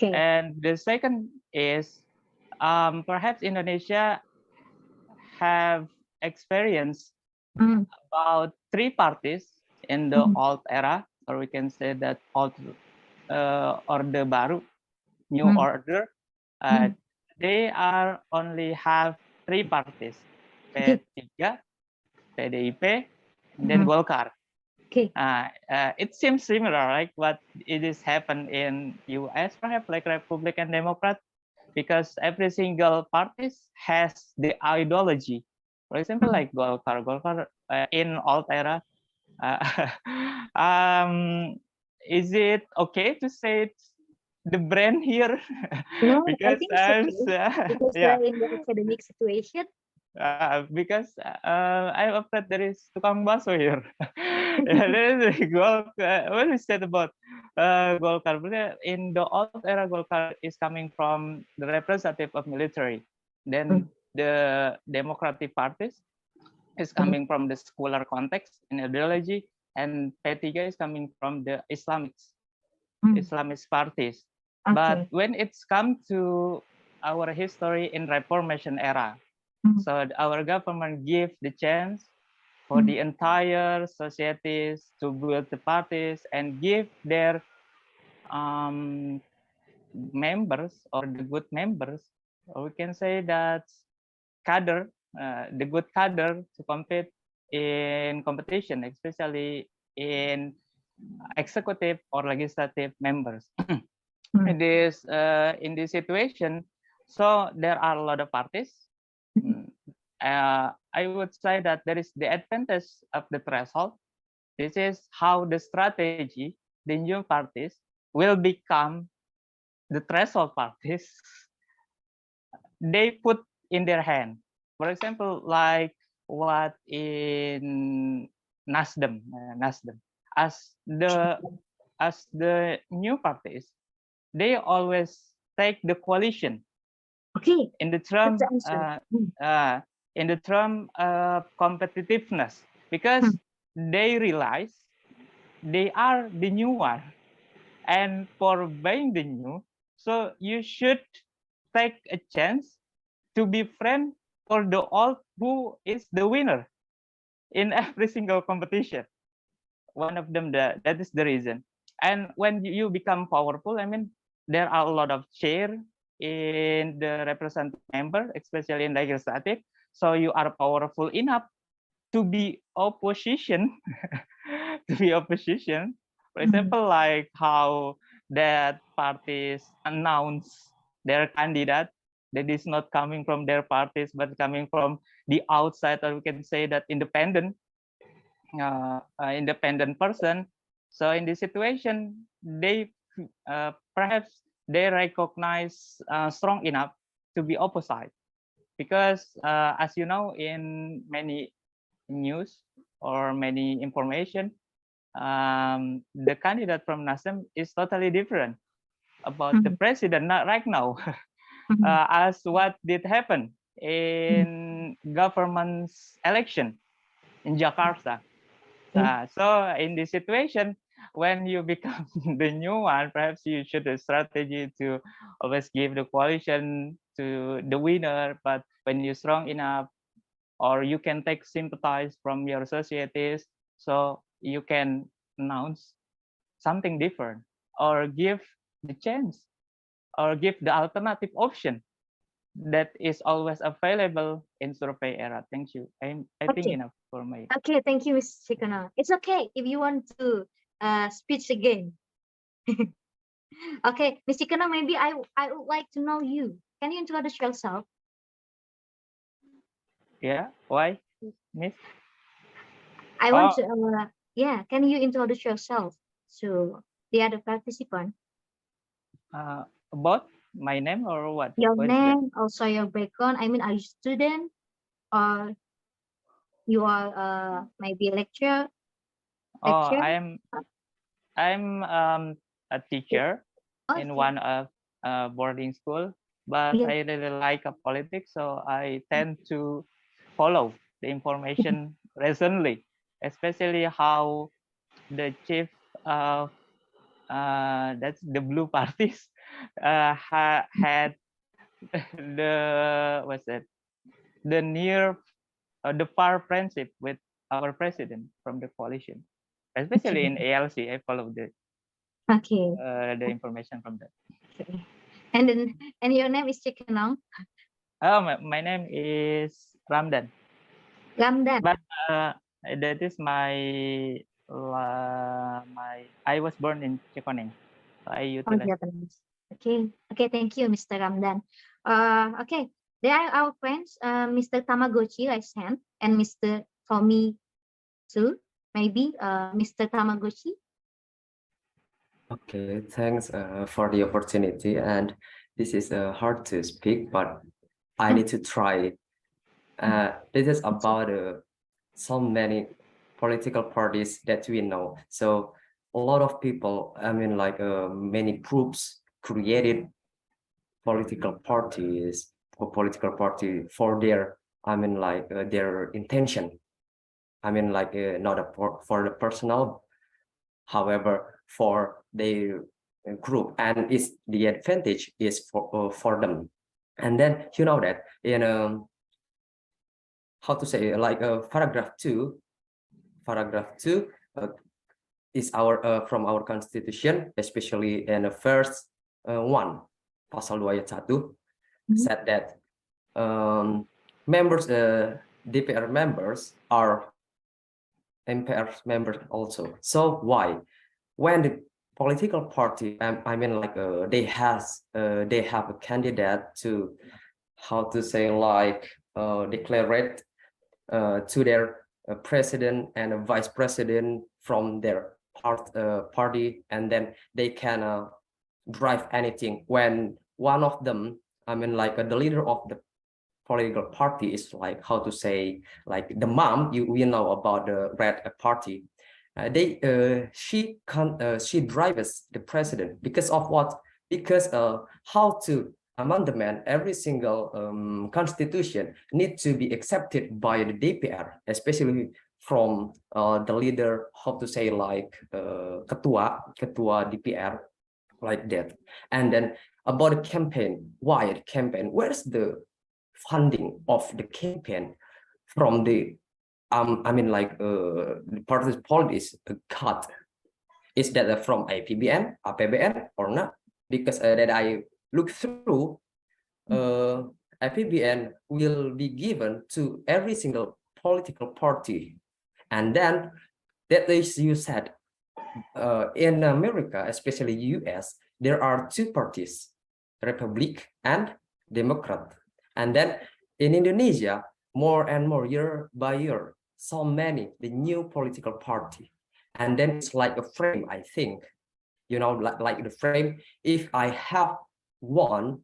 And the second is perhaps Indonesia have experienced about 3 parties in the old era, or we can say that old order baru, new order. They are only have 3 parties, P3, PDIP, and then Golkar. It seems similar, like what it is happened in US, perhaps like Republican Democrat, because every single party has the ideology. For example, like Golkar in old era. Is it okay to say the brand here? No, I Because think it's okay. Because yeah. we're in the academic situation. Because I'm afraid there is tukang baso here. Yeah, there is a what is said about Golkar? In the old era, Golkar is coming from the representative of military. Then the Democratic parties is coming from the secular context in ideology, and P3 is coming from the Islamist parties. But when it's come to our history in Reformation era, so our government give the chance for the entire societies to build the parties and give their members or the good members, or we can say that cadre, the good cadre to compete in competition, especially in executive or legislative members. In this situation, so there are a lot of parties. I would say that there is the advantage of the threshold. This is how the strategy, the new parties will become the threshold parties they put in their hand. For example, like what in Nasdem, as the new parties, they always take the coalition. Okay. In the term That's the answer. in the term of competitiveness, because they realize they are the new one, and for being the new, so you should take a chance to be friend for the old who is the winner in every single competition. One of them, that is the reason. And when you become powerful, I mean, there are a lot of chair in the representative member, especially in legislative. So you are powerful enough to be opposition, to be opposition. For example, like how that parties announce their candidate that is not coming from their parties, but coming from the outside, or we can say that independent person. So in this situation, they perhaps they recognize strong enough to be opposite, because as you know, in many news or many information, the candidate from Nasdem is totally different about the president not right now. As what did happen in government's election in Jakarta. So in this situation, when you become the new one, perhaps you should have strategy to always give the coalition to the winner. But when you're strong enough, or you can take sympathize from your societies, so you can announce something different, or give the chance, or give the alternative option that is always available in survey era. Thank you. I think Okay. enough for me. Okay, thank you, Mr. Chikono. It's okay if you want to speak again. Okay, Mr. Chikono, maybe I would like to know you. Can you introduce yourself? Yeah, why, Miss? I want to, yeah, can you introduce yourself to the other participant? About my name or what? Your What is that? name, also your background. I mean, are you student or you are maybe a lecturer? Oh, Lecturer? I'm a teacher Okay. in one of boarding school, but Yeah. I really like politics, so I tend to follow the information recently, especially how the chief of that's the blue parties had the what's that, the near the far friendship with our president from the coalition, especially in ALC. I follow the Okay. information from that. Okay. And then, and your name is Chikono? Oh, my name is Ramdan. Ramdan. But that is my I was born in Cikoneng. So I Oh, utilize. Japanese. Okay. Okay. Thank you, Mr. Ramdan. Okay. There are our friends, Mr. Tamagotchi, raise hand, and Mr. Tommy too. Maybe, Mr. Tamagotchi. Okay, thanks for the opportunity. And this is hard to speak, but I need to try This is about so many political parties that we know. So a lot of people, I mean, like many groups created political parties or political party for their, I mean, like their intention. I mean, like not for the personal, however, for their group, and it's the advantage is for them. And then you know that in how to say, like paragraph two is our from our constitution, especially in the first one, pasal 2 ayat 1 said that members, DPR members are MPR members also. So why? When the political party, I mean, like they have a candidate to, how to say, like declare it to their president and a vice president from their party, and then they can drive anything. When one of them, I mean, like the leader of the political party is, like, how to say, like the mom, we know about the red party. She drives the president because of what? Because how to amendment every single constitution need to be accepted by the DPR, especially from the leader, how to say, like ketua DPR, like that. And then about the campaign, why the campaign? Where's the funding of the campaign from the I mean, like the party's policies cut? Is that from APBN, APBN or not? Because that I look through, APBN will be given to every single political party. And then that is, you said, in America, especially US, there are two parties, Republic and Democrat. And then in Indonesia, more and more, year by year, so many, the new political party. And then it's like a frame, I think, you know, like the frame. If I have one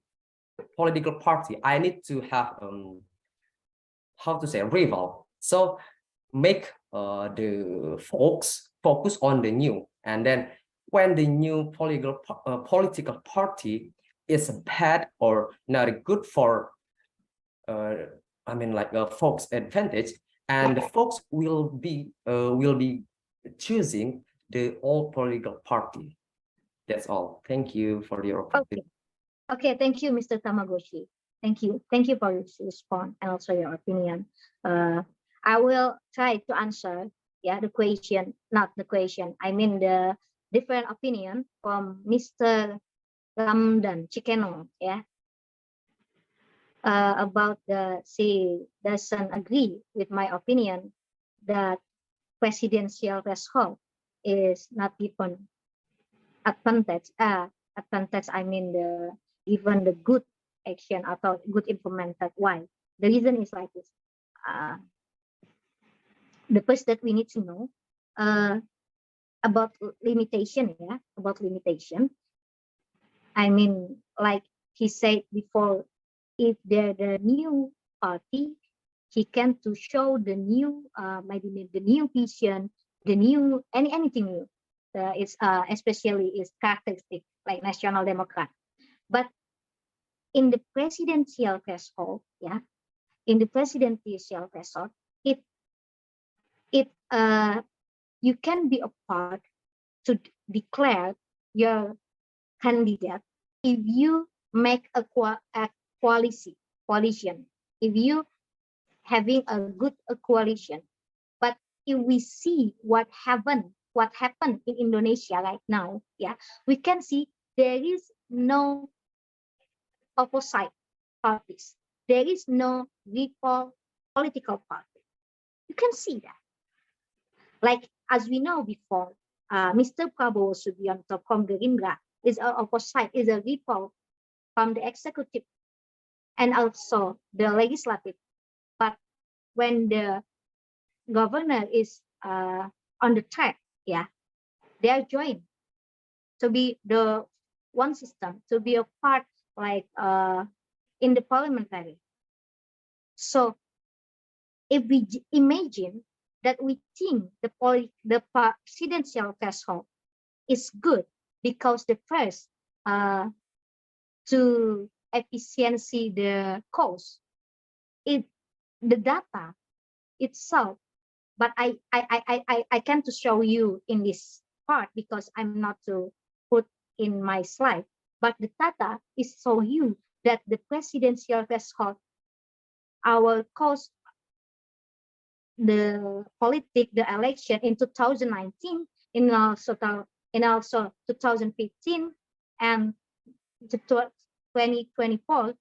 political party, I need to have, how to say, rival. So make the folks focus on the new. And then when the new political party is bad or not good for, I mean, like folks' advantage, and the folks will be choosing the old political party. That's all. Thank you for your opportunity. Okay, thank you, Mr. Tamagoshi. Thank you for your response and also your opinion. I will try to answer, the question, not the question. I mean the different opinion from Mr. Ramdan Chikeno, about she doesn't agree with my opinion that presidential threshold is not given advantage. Advantage, I mean given the good action or good implemented. Why? The reason is like this. The first that we need to know about limitation, about limitation. I mean, like he said before, if the new party, he can to show the new, maybe the new vision, the new anything new. It's especially is characteristic like National Democrat. But in the presidential threshold, in the presidential threshold, you can be a part to declare your candidate if you make a coalition, if you having a good coalition. But if we see what happened in Indonesia right now, we can see there is no opposite parties. There is no equal political party. You can see that. Like as we know before, Mr. Prabowo Subianto from Gerindra is an opposite, is a rival from the executive and also the legislative. But when the governor is on the track, they are joined to be the one system, to be a part like in the parliamentary. So if we imagine that we think the presidential threshold is good because the first to efficiency the cost, the data itself, but I can't to show you in this part because I'm not to put in my slide, but the data is show you that the presidential threshold, our cost, the election in 2019, in also 2015 and 2024,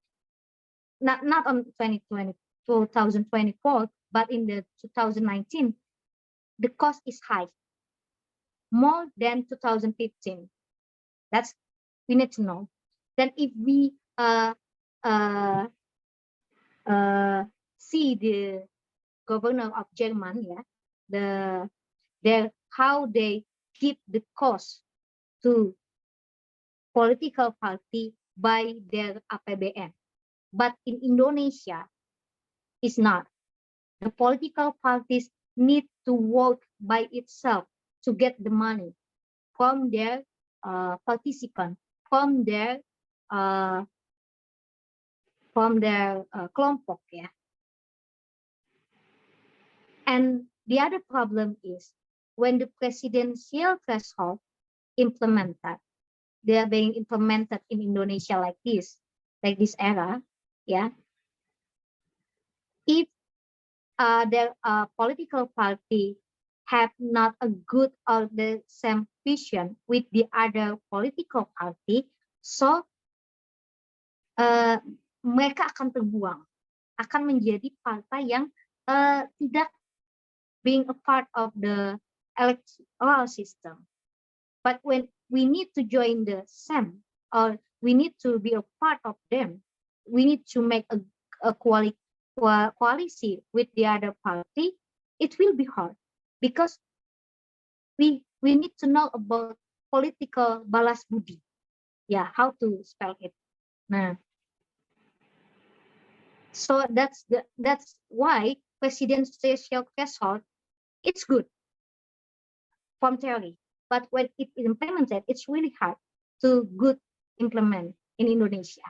not on 2024, but in the 2019, the cost is high, more than 2015. That's we need to know. Then if we see the governor of Germany, how they keep the cost to political party by their APBN. But in Indonesia, it's not. The political parties need to work by itself to get the money from their participants, from their kelompok, yeah. And the other problem is when the presidential threshold implemented, they are being implemented in Indonesia like this era, yeah. If their political party have not a good or the same vision with the other political party, so mereka akan terbuang, akan menjadi partai yang tidak being a part of the electoral system. But when we need to join the same, or we need to be a part of them, we need to make a coalition with the other party, it will be hard because we need to know about political balas budi. Yeah, how to spell it. Nah. So that's why presidential threshold, it's good from theory, but when it is implemented, it's really hard to good implement in Indonesia.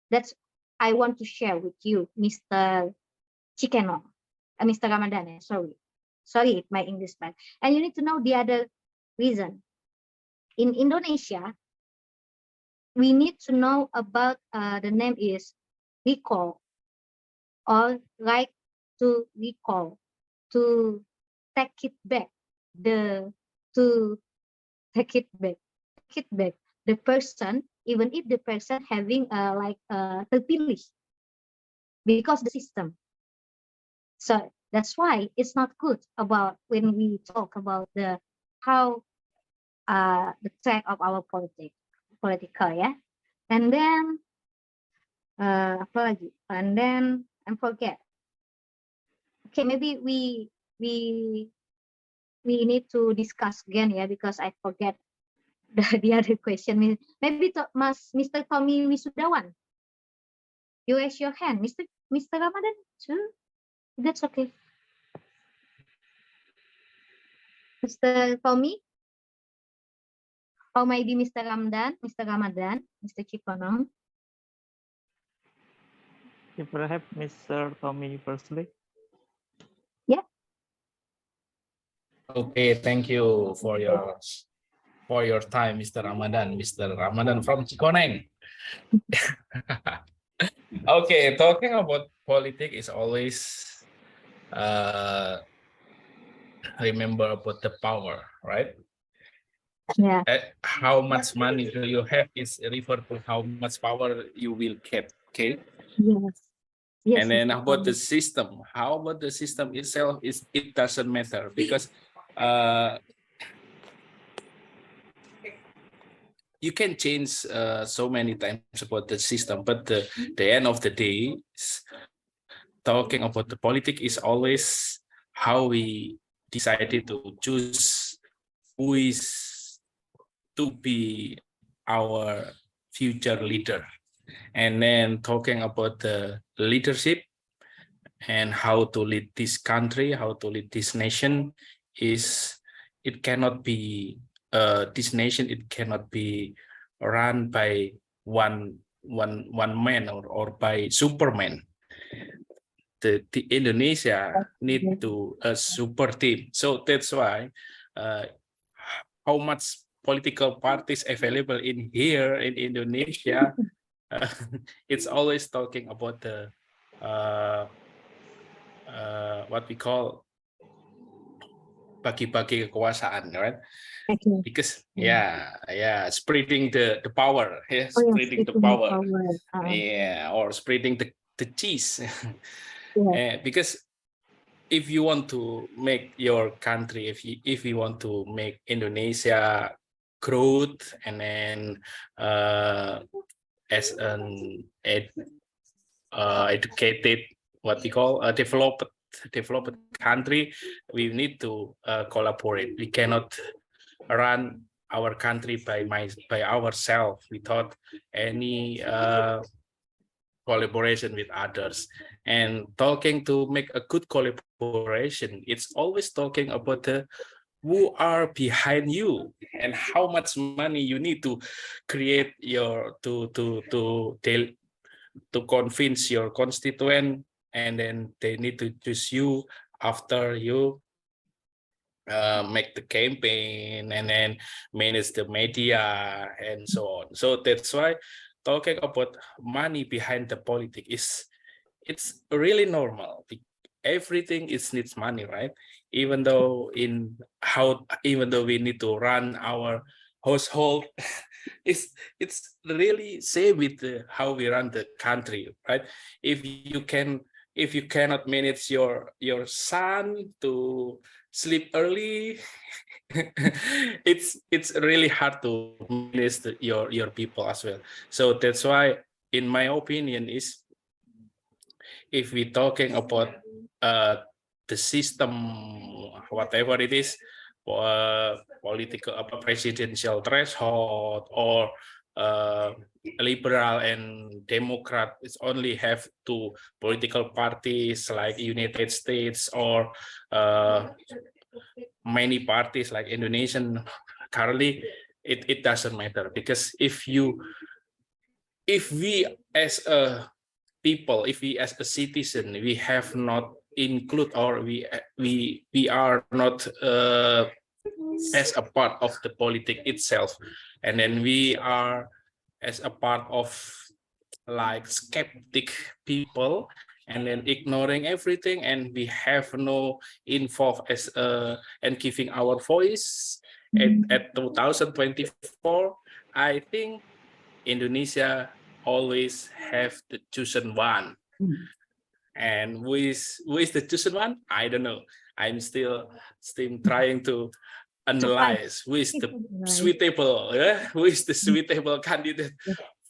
That's I want to share with you, Mr. Chikeno, Mr. Ramadan. Sorry, my English bad. And you need to know the other reason. In Indonesia, we need to know about the name is recall, or right to recall, to take it back, the person, even if the person having terpilih, because the system. So that's why it's not good about when we talk about the how the track of our political, yeah. And then apa lagi? And then I forget. Okay, maybe we need to discuss again, yeah, because I forget the other question. Maybe Mr. Tommy Wisudawan, you raise your hand. Mr. Ramadan too. That's okay. Mr. Tommy, or maybe Mr. Ramadan, Mr. Chikonong. If perhaps Mr. Tommy firstly. Yeah. Okay, thank you for your time, Mr. Ramadan. Mr. Ramadan from Cikoneng. Okay, talking about politics is always remember about the power, right? Yeah. How much money do you have is refer to how much power you will get. Okay. Yes. Yes. And then about the system, how about the system itself? It doesn't matter because you can change so many times about the system, but the end of the day, talking about the politics is always how we decided to choose who is to be our future leader. And then talking about the leadership, and how to lead this country, how to lead this nation is, it cannot be this nation, it cannot be run by one man or by Superman. The Indonesia need to a super team. So that's why how much political parties available in here in Indonesia, it's always talking about the what we call bagi-bagi kekuasaan, right? Okay. Because spreading the power, Oh, yeah, spreading the speaking of power, power. or spreading the cheese. Yeah. Because if you want to make your country, if you want to make Indonesia growth, and then as an educated, what we call a developed country, we need to collaborate. We cannot run our country by ourselves without any collaboration with others. And talking to make a good collaboration, it's always talking about the who are behind you and how much money you need to create your to convince your constituent, and then they need to choose you after you make the campaign and then manage the media and so on. So that's why talking about money behind the politics is, it's really normal. Everything is needs money, right? Even though even though we need to run our household, it's really same with how we run the country, right? If you cannot manage your son to sleep early, it's really hard to manage your people as well. So that's why, in my opinion, is if we're talking about the system, whatever it is, political presidential threshold, or liberal and Democrat, it's only have two political parties like United States, or many parties like Indonesian currently, it doesn't matter. Because if we as a people, if we as a citizen, we have not include, or we are not as a part of the politic itself, and then we are as a part of like skeptic people, and then ignoring everything, and we have no involved as and giving our voice at 2024, I think Indonesia always have the chosen one. And who is the chosen one? I don't know. I'm still trying to analyze who is the suitable, who is the suitable candidate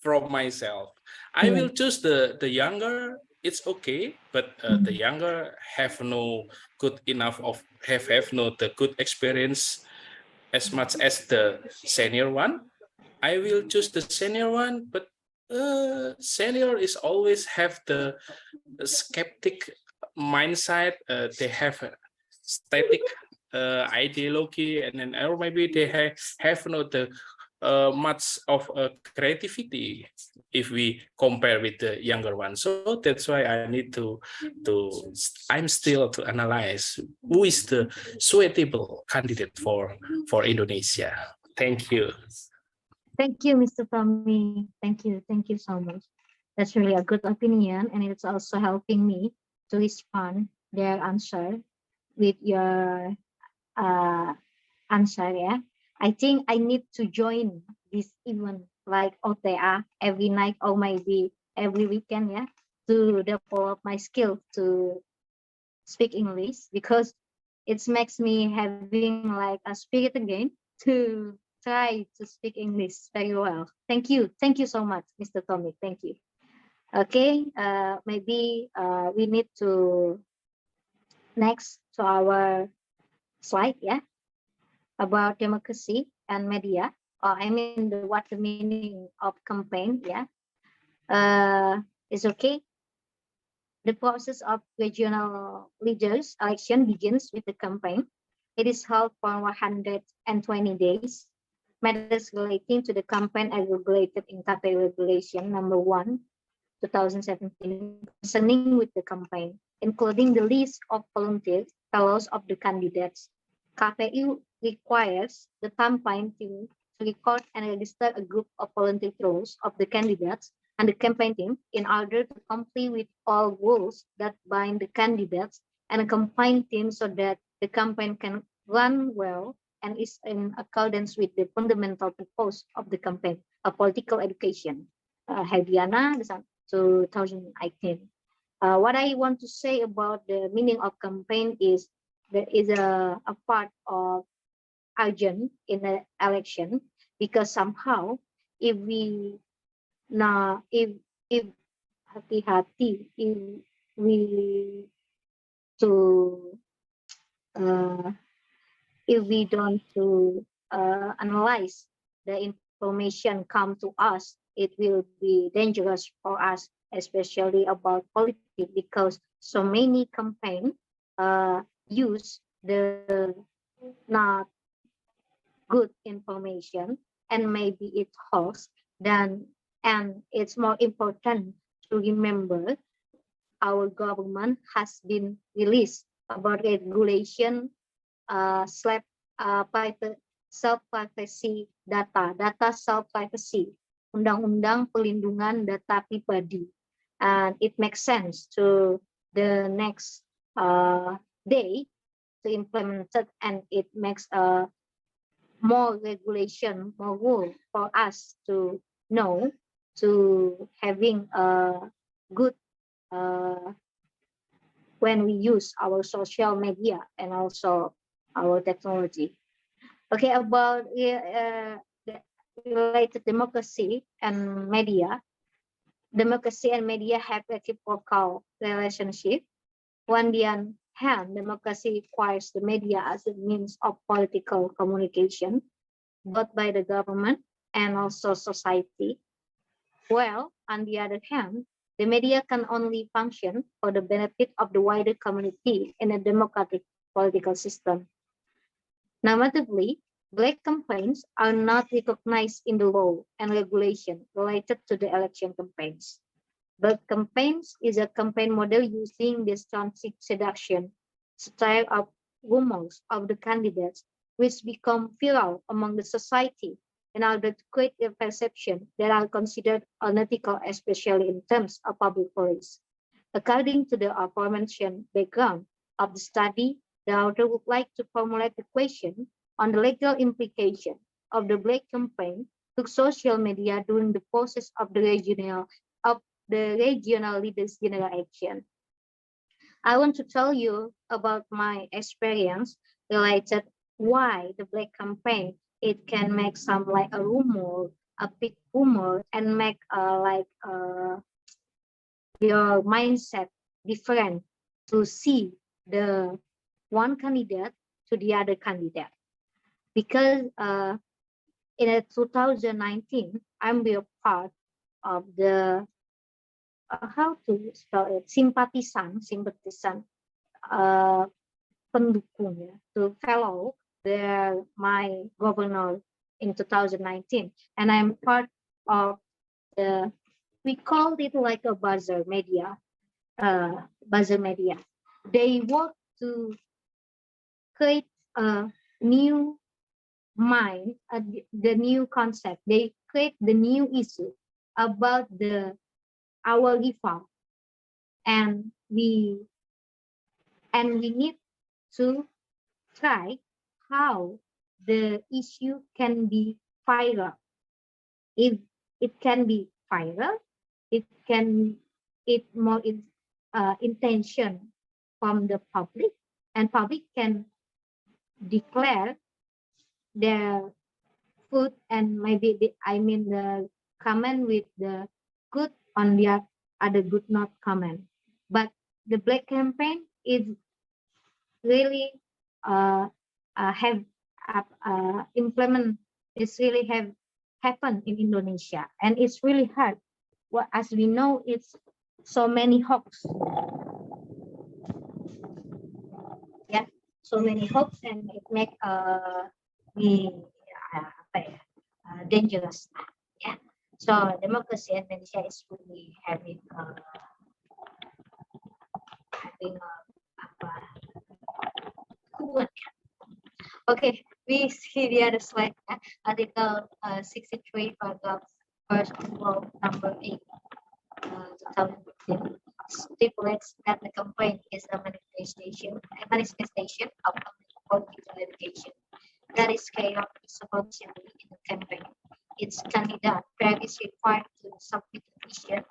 from myself. I will choose the younger. It's okay, but the younger have no good enough of have no the good experience as much as the senior one. I will choose the senior one, but senior is always have the skeptic mindset. They have a static ideology, and then, or maybe they have not the much of creativity if we compare with the younger one. So that's why I need to I'm still to analyze who is the suitable candidate for Indonesia. Thank you. Thank you, Mr. Tommy. Thank you so much. That's really a good opinion, and it's also helping me to respond their answer with your answer. Yeah, I think I need to join this event like OTA every night, or maybe every weekend. Yeah, to develop my skill to speak English, because it makes me having like a spirit again to try to speak English very well. Thank you so much, Mr. Tommy. Thank you. Okay, maybe we need to next to our slide, yeah, about democracy and media, or I mean what the meaning of campaign, yeah. Is okay. The process of regional leaders election begins with the campaign. It is held for 120 days. Matters relating to the campaign are regulated in KPU Regulation number 1, 2017, concerning with the campaign, including the list of volunteers, fellows of the candidates. KPU requires the campaign team to record and register a group of volunteer roles of the candidates and the campaign team in order to comply with all rules that bind the candidates and the campaign team so that the campaign can run well and is in accordance with the fundamental purpose of the campaign, a political education. Hadiana, 2018. What I want to say about the meaning of campaign is there is a part of urgent in the election, because somehow if we if hati-hati, if we to if we don't to analyze the information come to us, it will be dangerous for us, especially about politics, because so many campaign use the not good information and maybe it false. And it's more important to remember our government has been released about regulation self-privacy data self-privacy, Undang-Undang Pelindungan Data Pribadi, and it makes sense to the next day to implement it, and it makes more regulation, more rule for us to know, to having a good when we use our social media and also our technology. Okay, about the related democracy and media. Democracy and media have a reciprocal relationship. On the other hand, democracy requires the media as a means of political communication, both by the government and also society. Well, on the other hand, the media can only function for the benefit of the wider community in a democratic political system. Notably, black campaigns are not recognized in the law and regulation related to the election campaigns. Black campaigns is a campaign model using the stunted seduction style of rumors of the candidates, which become viral among the society in order to create a perception that are considered unethical, especially in terms of public policy. According to the aforementioned background of the study, the author would like to formulate the question on the legal implication of the black campaign to social media during the process of the regional leaders' general action. I want to tell you about my experience related why the black campaign, it can make some like a rumor, a big rumor, and make your mindset different to see the one candidate to the other candidate. Because in 2019, I'm a part of the how to spell it, simpatisan pendukung ya, to follow my governor in 2019, and I'm part of the, we called it like a buzzer media. They work to create a new mind, the new concept. They create the new issue about our rival, and we need to try how the issue can be viral. If it can be viral, it more intention from the public, and public can declare their food, and maybe the comment with the good on the other good not comment. But the black campaign is really have implement. It's really have happened in Indonesia, and it's really hard. Well, as we know, it's so many hopes. Yeah, so many hopes, and it make we dangerous. Yeah. So democracy in Indonesia is really having hubungan. Okay, we see the other slide. Article 63, paragraph first rule number 8, 2015, stipulates that the campaign is a manifestation of political education that is carried out responsibly in the campaign. Its candidate is required to submit a vision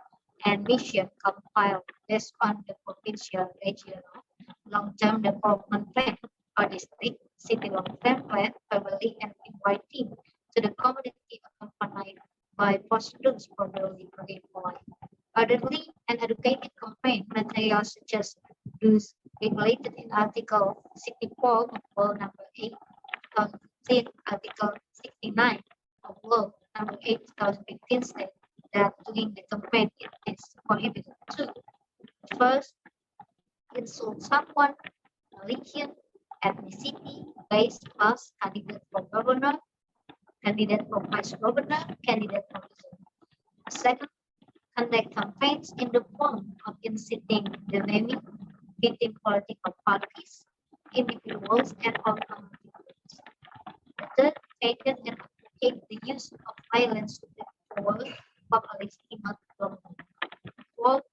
and mission compiled based on the provincial, regional, long-term development plan or district, city long-term plan, family, and inviting to the community accompanied by procedures for the legal point. Orderly and educated campaign materials such as those regulated in Article 64 of Law number 8, 2015, Article 69 of Law number 8, 2015 state that during the campaign it is prohibited to first insult someone, religion, ethnicity, race, class, candidate for governor, candidate for vice governor, candidate for president. Second, conduct campaigns in the form of inciting the naming between political parties, individuals, and all community groups. The third, taken and advocate the use of violence to forward population not government. Fourth,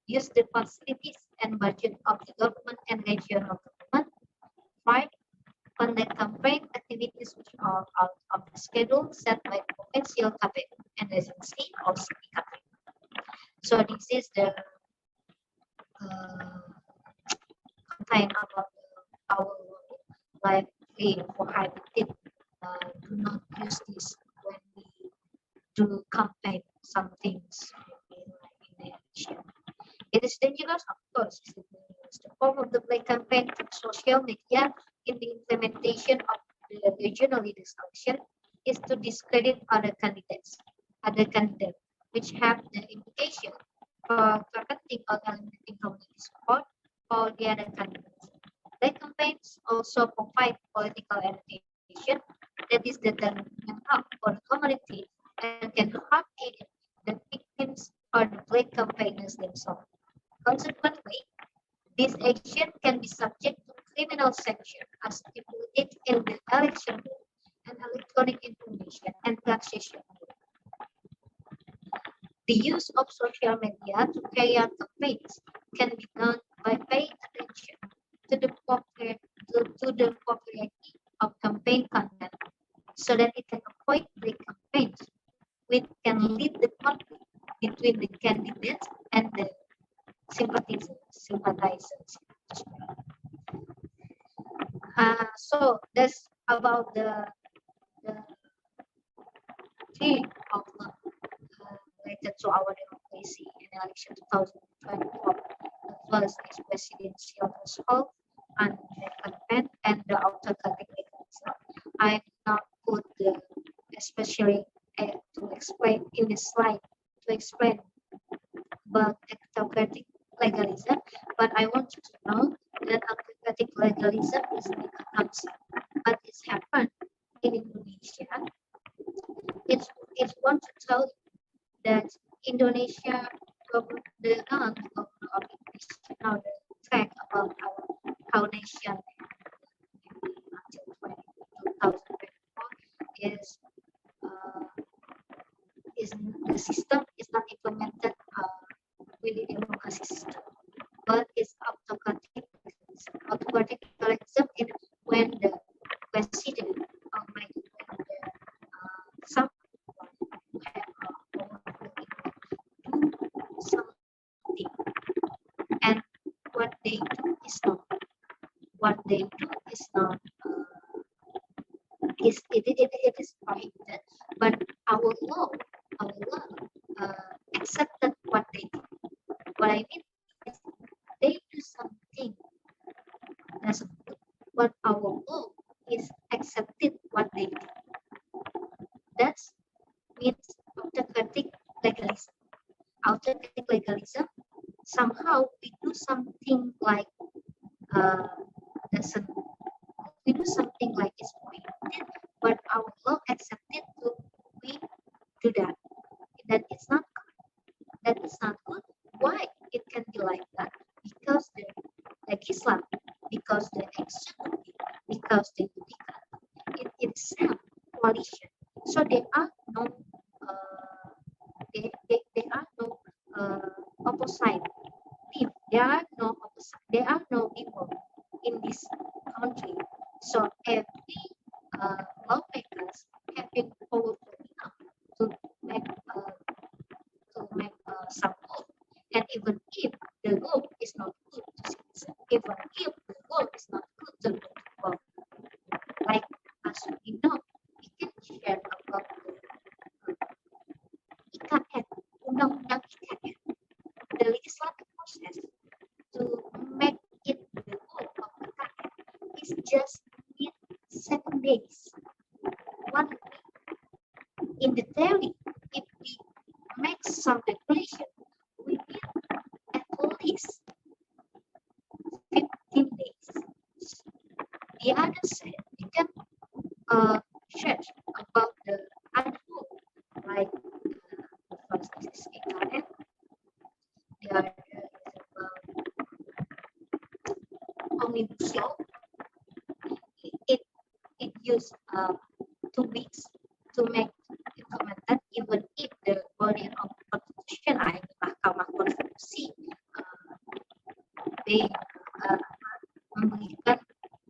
use the facilities and budget of the government and regional government. Five, conduct campaign activities which are out of the schedule set by provincial KPU and agency or city KPU. So this is the complaint about our like we prohibited do not use this when we do campaign some things in election. It is dangerous, of course. It's dangerous. The form of the play campaign through social media in the implementation of the regional leaders election is to discredit other candidates, which have the implication for targeting or eliminating community support for the other candidates. Play campaigns also provide political education that is determined up for the community and can help aid the victims or the play campaigners themselves. Consequently, this action can be subject to criminal sanction as stipulated in the election law and electronic information and taxation law. The use of social media to carry out campaigns can be done by paying attention to the popularity of campaign content so that it can avoid the campaigns which can lead the conflict between the candidates and the sympathizers. So that's about the theme of related to our democracy in election 2024. The first is presidential threshold and the campaign and the autocratic mechanism. I did not put the especially to explain in this slide to explain about autocratic legalism, but I want you to know that autocratic legalism is not a concept, but it's happened in Indonesia. It's want to tell you that Indonesia, the government of Indonesia, now the track about our nation until 2024 is the system is not implemented with the democracy system, but it's autocratic. Autocratic legalism is when the president or when some do something, and what they do is not. It is prohibited, but our law accepted what they do. What I mean is they do something that's good, but our law is accepted what they do. That means autocratic legalism. Autocratic legalism somehow we do something like doesn't we do something like it's prohibited, but our law accepted to we do that. That is not good. That is not good. Why it can be like that? Because the legislature, because the executive, because the judiciary, it itself coalition. So there are no there are no opposite team. There are no people in this country. So every lawmakers have been powerful enough to make some law. And even if the law is not good to citizens, even if the law is not good to the people, like as we know, we can share about the IKN, undang-undang IKN, the legislative process to make it the law of IKN is just need 7 days. 1 week. In the theory, if we make some regulation, we need at least 15 days. The other side, we can search about the other law, like the first is IKN, the other is about omnibus law. It used 2 weeks to make implemented, even if the body of constitution, Mahkamah Konstitusi, they memberikan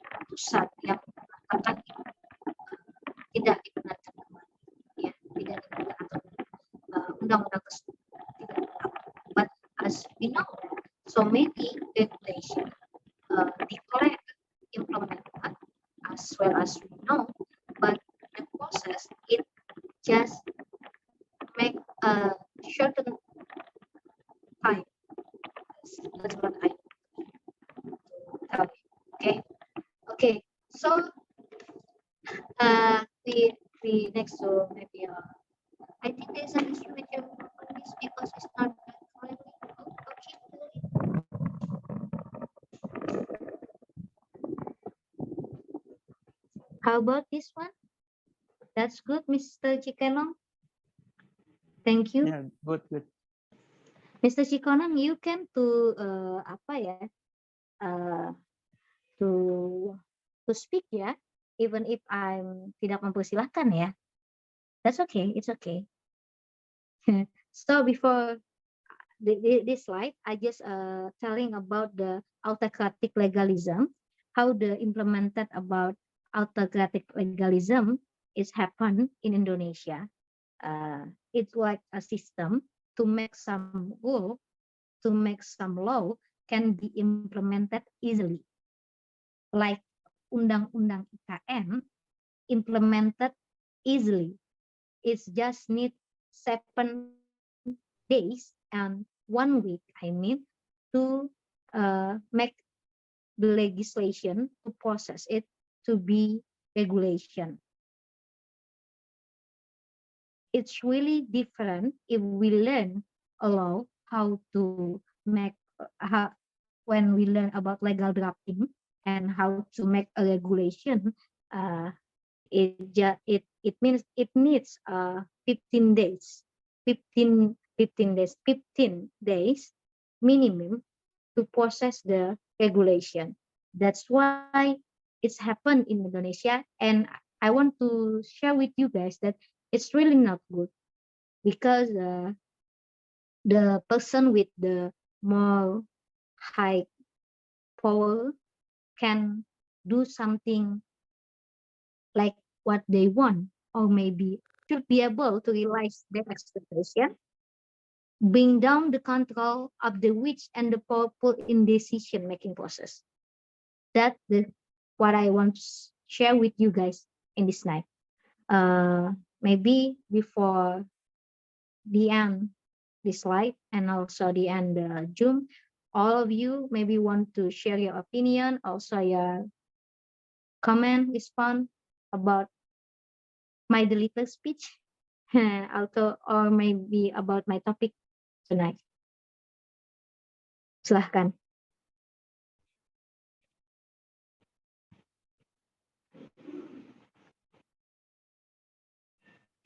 putusan yang mengatakan tidak digunakan kembali, ya, tidak digunakan atau undang-undang tersebut tidak tetap. But as we know, so many regulations declared implemented as well as we know, but the process it just make a certain time. That's what I tell you. Okay. So we next to maybe I think there's an issue with your on this because it's not correctly. Okay. How about this one? That's good, Mr. Chikenong. Thank you. Yeah, good. Mr. Chikonong, you can to to speak ya, even if I'm tidak mempersilahkan ya. That's okay, it's okay. So before this slide, I just telling about the autocratic legalism, how the implemented about autocratic legalism is happen in Indonesia. It's like a system to make some rule, to make some law can be implemented easily. Like Undang-Undang IKN implemented easily. It just need 7 days and 1 week, to make the legislation, to process it to be regulation. It's really different if we learn a law, how to make, when we learn about legal drafting and how to make a regulation, it means it needs 15 days, 15 days minimum to process the regulation. That's why it's happened in Indonesia, and I want to share with you guys that it's really not good, because the person with the more high power can do something like what they want, or maybe should be able to realize their expectation, bring down the control of the rich and the powerful in decision-making process. That's what I want to share with you guys in this night. Maybe before the end this slide and also the end Zoom, all of you maybe want to share your opinion, also your comment, respond about my little speech, also, or maybe about my topic tonight. Silahkan.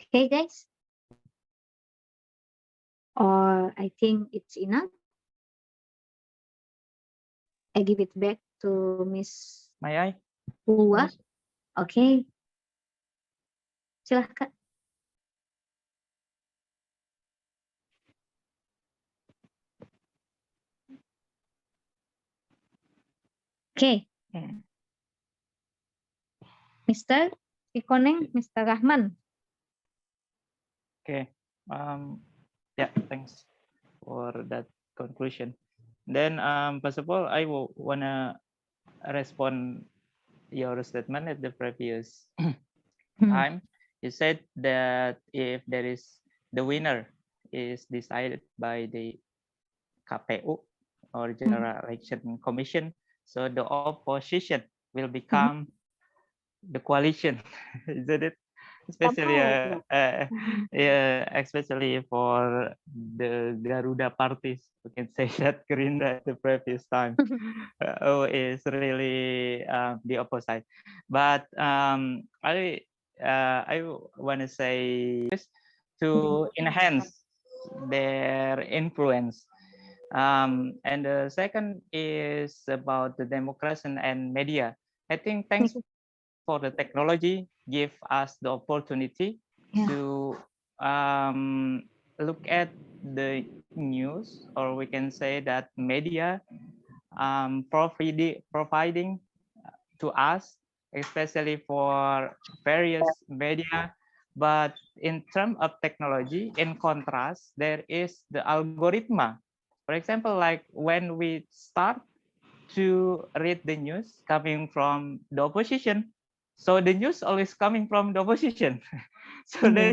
Okay, guys. Or I think it's enough. I give it back to Miss May I? Pulwa. Okay. Silahkan. Okay. Mr. Ikoneng, Mr. Rahman. Okay. Yeah, thanks for that conclusion. Then, first of all, I wanna respond your statement at the previous time. You said that if there is the winner is decided by the KPU or General Election Commission, so the opposition will become the coalition, isn't it? Especially, yeah, especially for the Garuda parties, we can say that Gerinda at the previous time is really the opposite. But I want to say to enhance their influence. And the second is about the democracy and media. I think thanks for the technology give us the opportunity to look at the news, or we can say that media providing to us, especially for various media. But in terms of technology, in contrast, there is the algorithm. For example, like when we start to read the news coming from the opposition, so the news always coming from the opposition. So there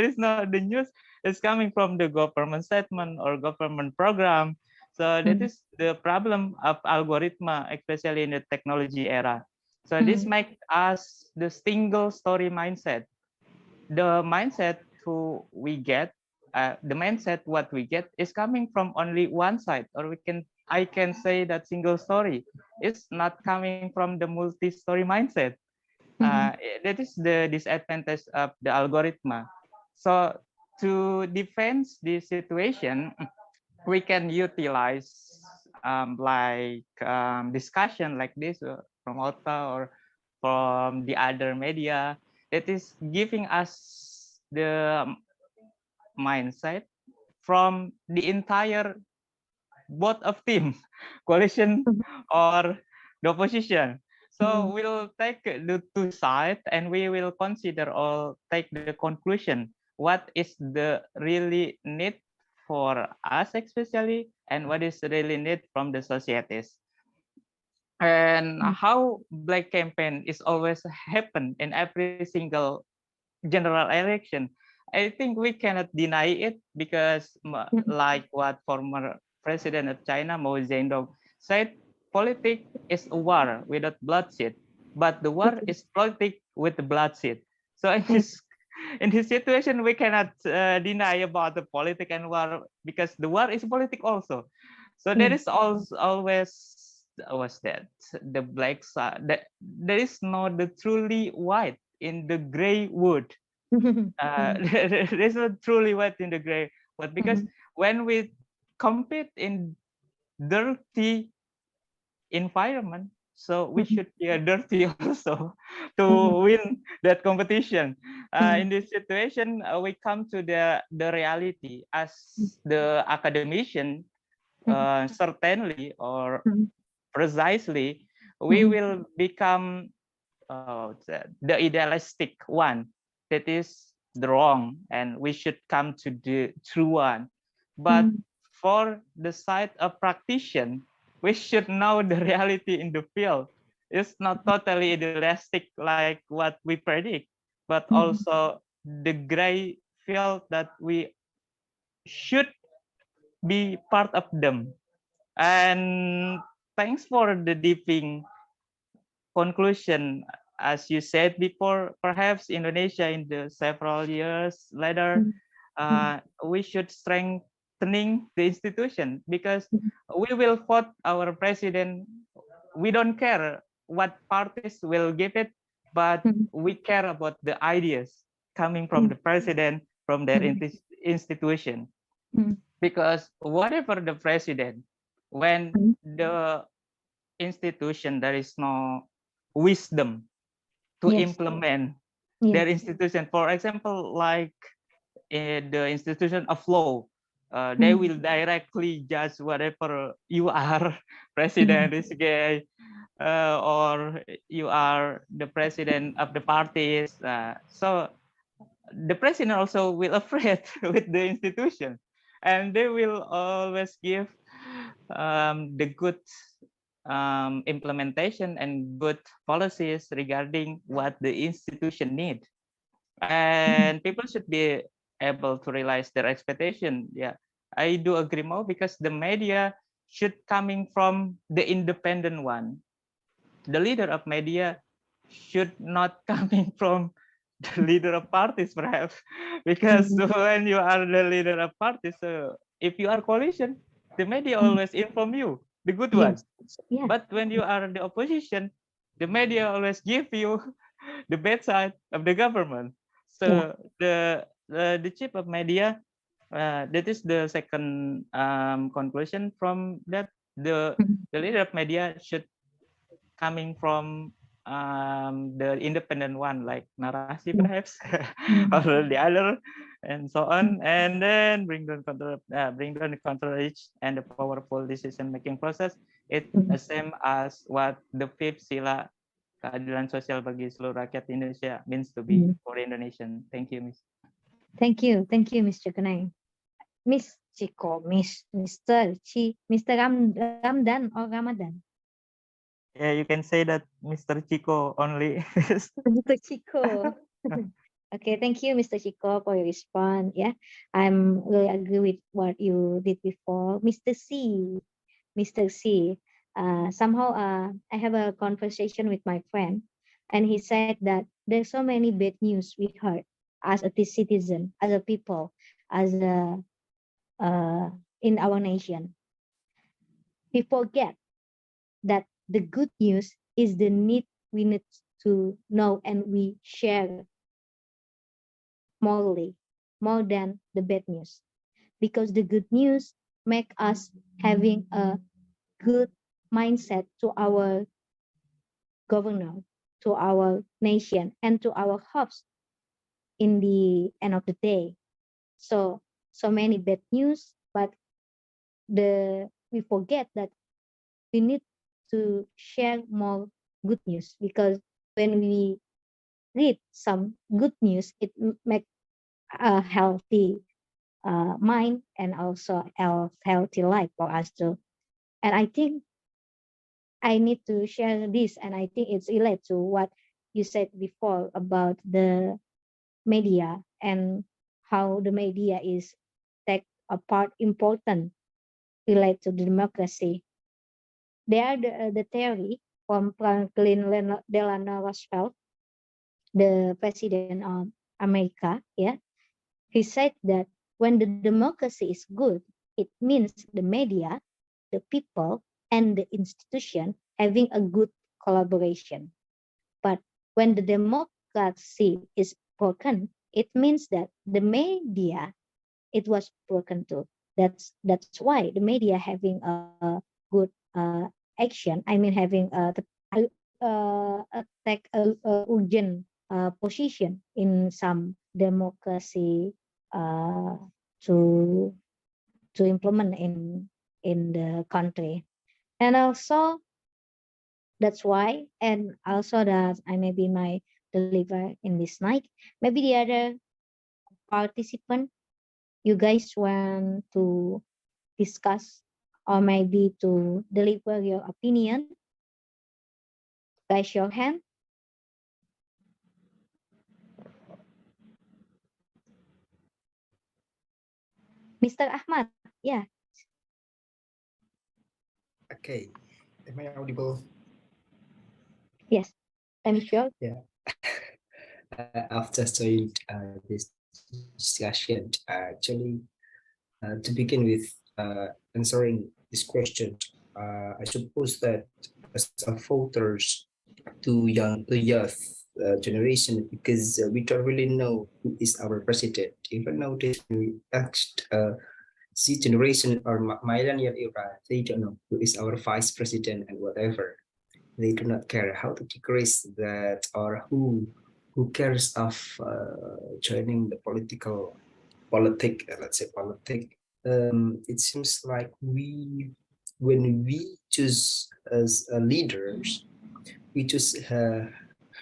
is no, the news is coming from the government statement or government program. So that is the problem of algorithm, especially in the technology era. So this makes us the single story mindset. The mindset who we get, the mindset what we get is coming from only one side, or I can say that single story is not coming from the multi-story mindset. That is the disadvantage of the algorithm. So to defend this situation, we can utilize discussion like this from OTA or from the other media that is giving us the mindset from the entire both of team, coalition or the opposition. So we'll take the two sides and we will consider or take the conclusion. What is the really need for us especially, and what is really need from the societies. And how black campaign is always happen in every single general election. I think we cannot deny it because like what former president of China, Mao Zedong, said, politics is a war without bloodshed, but the war is politics with the bloodshed. So in this situation, we cannot deny about the politics and war because the war is politics also. So there is always was that the black side that there is no the truly white in the gray wood. There's not truly white in the gray wood because when we compete in dirty environment, so we should be dirty also to win that competition. In this situation, we come to the reality as the academician, certainly or precisely, we will become the idealistic one that is the wrong, and we should come to the true one. But for the side of practitioner, we should know the reality in the field. It's not totally idealistic like what we predict, but also the gray field that we should be part of them. And thanks for the deeping conclusion. As you said before, perhaps Indonesia in the several years later, we should strengthen strengthening the institution, because we will vote our president. We don't care what parties will give it, but we care about the ideas coming from the president, from their institution. Because whatever the president, when the institution, there is no wisdom to implement their institution. For example, like the institution of law, they will directly judge whatever you are, president is gay, or you are the president of the parties. So the president also will afraid with the institution, and they will always give the good implementation and good policies regarding what the institution need, and people should be able to realize their expectation. Yeah, I do agree more, because the media should coming from the independent one. The leader of media should not coming from the leader of parties, perhaps, because when you are the leader of parties, if you are coalition, the media always inform you the good one. But when you are the opposition, the media always give you the bad side of the government. So the chief of media, that is the second conclusion from that. The leader of media should coming from the independent one, like narasi perhaps, or the other, and so on, and then bring down the coverage and the powerful decision making process. It's the same as what the fifth sila, keadilan sosial bagi seluruh rakyat Indonesia, means to be for Indonesian. Thank you, Miss. Thank you, Mr. Kunai. Miss Chico, Mr. Ramdan or Ramadan? Yeah, you can say that Mr. Chico only. Mr. Chico. Okay, thank you, Mr. Chico, for your response. Yeah, I'm really agree with what you did before. Mr. C. Somehow I have a conversation with my friend, and he said that there's so many bad news we heard as a citizen, as a people, as a in our nation. We forget that the good news is the need we need to know, and we share morally more than the bad news, because the good news make us having a good mindset to our governor, to our nation, and to our hopes in the end of the day. So many bad news, but we forget that we need to share more good news, because when we read some good news, it make a healthy mind, and also a healthy life for us too. And I think I need to share this, and I think it's related to what you said before about the media, and how the media is take a part important related to democracy. There are the theory from Franklin Delano Roosevelt, the president of America. Yeah, he said that when the democracy is good, it means the media, the people, and the institution having a good collaboration. But when the democracy is broken, it means that the media, it was broken too. That's why the media having a good action. I mean, having take a urgent position in some democracy to implement in the country. And also that's why, and also that I maybe might deliver in this night. Maybe the other participant, you guys want to discuss, or maybe to deliver your opinion, raise your hand. Mr. Ahmad, yeah. Okay, am I audible? Yes, I'm sure. Yeah. I've just joined this discussion. Actually, To begin with, answering this question, I suppose that as a voters to youth generation, because we don't really know who is our president. Even nowadays, we asked Z generation or millennial era, they don't know who is our vice president and whatever. They do not care how to decrease that, or who cares of joining the politic, let's say politic. It seems like when we choose as leaders, we choose her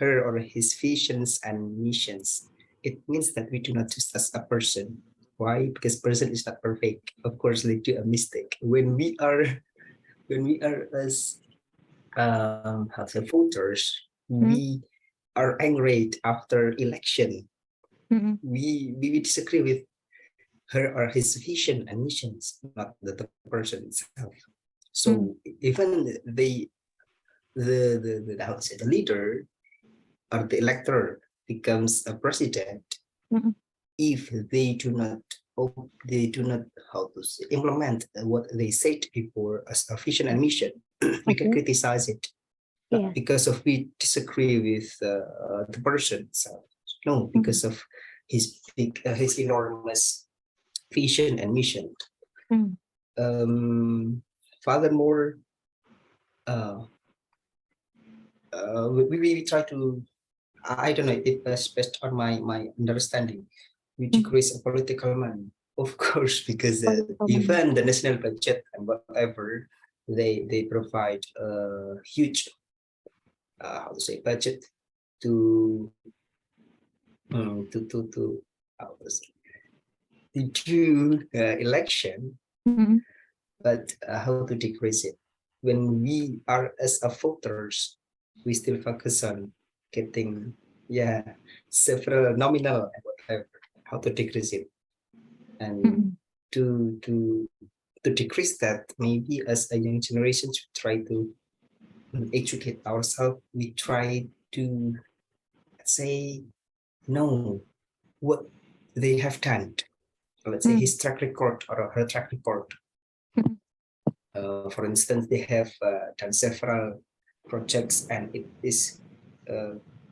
or his visions and missions. It means that we do not choose as a person. Why? Because person is not perfect. Of course, they do a mistake. When we are as how to say voters, we are angry after election. We disagree with her or his vision and missions, not the person itself. So even the how to say the leader or the elector becomes a president, if they do not how to say, implement what they said before as a vision and mission, we can criticize it, not because of we disagree with the person itself. No, because of his enormous vision and mission. Furthermore, we try to, I don't know if that's based on my understanding, we decrease political money, of course, because even the national budget and whatever, they provide a huge how to say budget to how to say, to do election, but how to decrease it. When we are as a voters, we still focus on getting several nominal and whatever, how to decrease it, and to decrease that, maybe as a young generation should try to educate ourselves. We try to say know what they have done, let's say his track record or her track record. For instance, they have done several projects and it is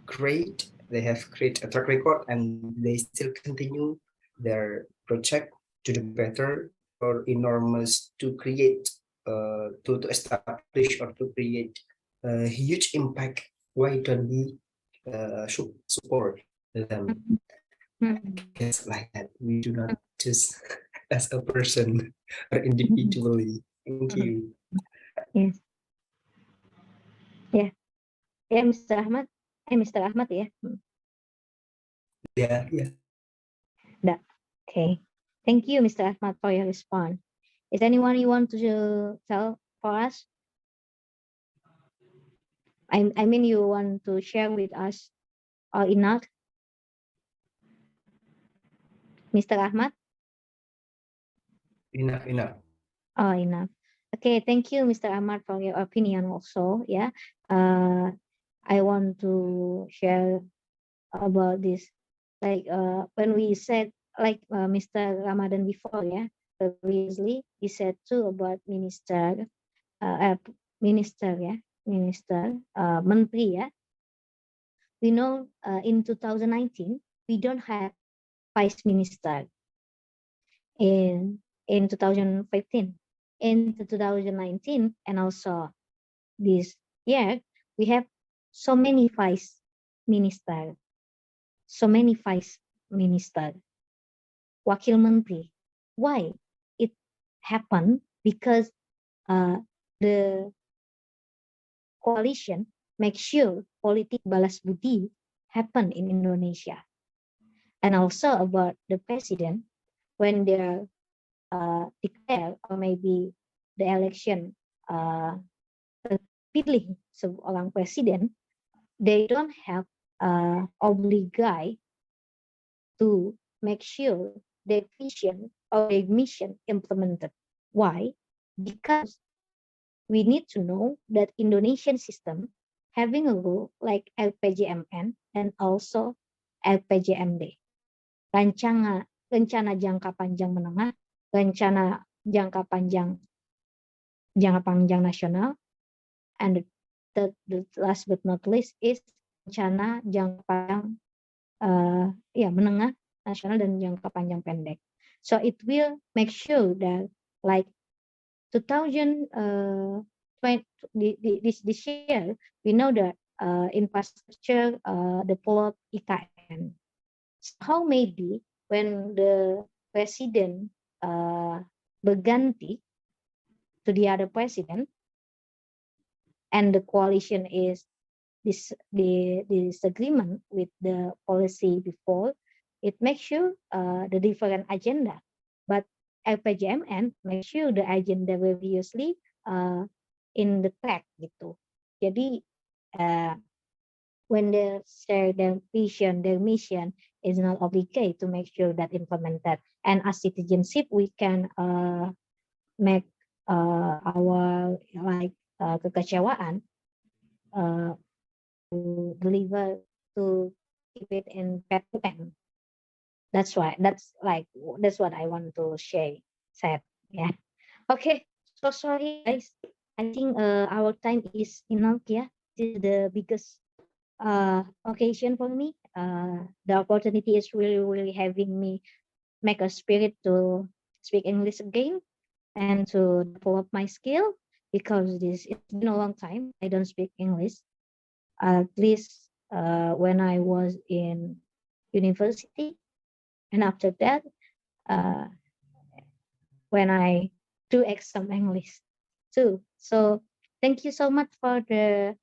great. They have created a track record and they still continue their project to do better, or enormous to create to establish or to create a huge impact. Why don't we support them? It's like that. We do not just as a person or individually. Thank you. Yes. Yeah, Mr. Ahmad. Mr. Ahmad, yeah. Yeah. Okay. Thank you, Mr. Ahmad, for your response. Is anyone you want to tell for us? I mean, you want to share with us or enough? Mr. Ahmad? Enough. Oh, enough. Okay, thank you, Mr. Ahmad, for your opinion also. Yeah. I want to share about this. Like when we said, like Mr. Ramadan before, yeah, previously, he said too about minister, menteri, yeah. We know in 2019, we don't have vice minister. In 2015, in 2019, and also this year, we have so many vice minister, wakil menteri. Why it happened? Because the coalition makes sure politik balas budi happen in Indonesia. And also about the president, when they're declare or maybe the election pilih seorang presiden, they don't have obligation to make sure their vision or their mission implemented. Why? Because we need to know that Indonesian system having a rule like LPJMN and also LPJMD, rencana jangka panjang menengah rencana jangka panjang nasional, and the last but not least is rencana jangka panjang menengah nasional dan jangka panjang pendek. So it will make sure that like 2020 this year we know that infrastructure develop IKN. So how maybe when the president berganti to the other president and the coalition is the disagreement with the policy before, it makes sure the different agenda, but LPJMN make sure the agenda previously in the track gitu. Jadi when they share their vision, their mission is not obligated to make sure that implemented. And as citizenship, we can make our like kekecewaan to deliver, to keep it in pattern. That's what I want to share. Said, yeah. Okay. So sorry, guys. I think our time is enough. Yeah, this is the biggest occasion for me. The opportunity is really having me make a spirit to speak English again and to develop my skill, because it's been a long time I don't speak English. At least when I was in university, and after that when I do exam English too. So thank you so much for the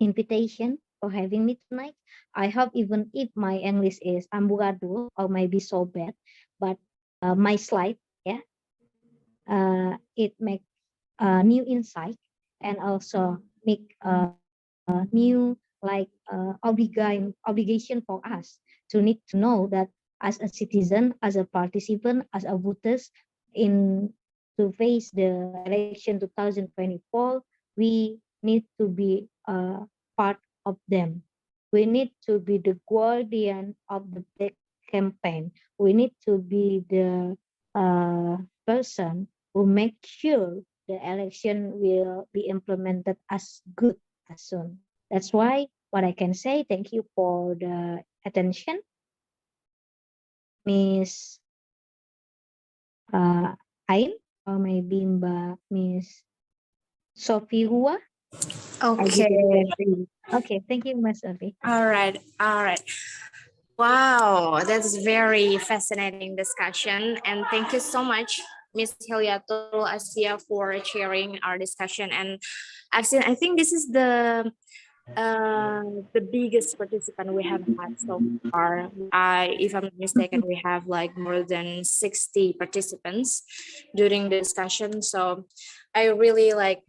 invitation, for having me tonight. I hope even if my English is amburadul or maybe so bad, but my slide, it make new insight and also make new like obligation for us to need to know that as a citizen, as a participant, as a voters in to face the election 2024, we need to be part of them. We need to be the guardian of the black campaign. We need to be the person who make sure the election will be implemented as good as soon. That's why what I can say, thank you for the attention. Miss Ain, or maybe Miss Sophie Hua. Okay, thank you, Miss Sophie. All right. Wow, that's very fascinating discussion, and thank you so much, Miss Hilyatul, Asfia, for sharing our discussion. And actually, I think this is the biggest participant we have had so far. If I'm not mistaken, we have like more than 60 participants during the discussion. So I really like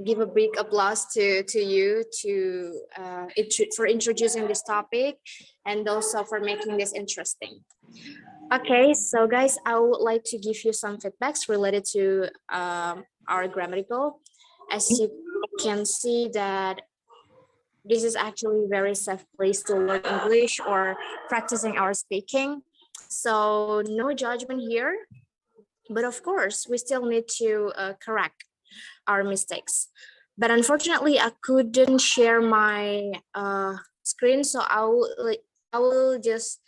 give a big applause to you for introducing this topic and also for making this interesting. Okay, so guys, I would like to give you some feedbacks related to our grammatical. As you can see that this is actually a very safe place to learn English or practicing our speaking. So no judgment here, but of course we still need to correct our mistakes. But unfortunately, I couldn't share my screen, so I will just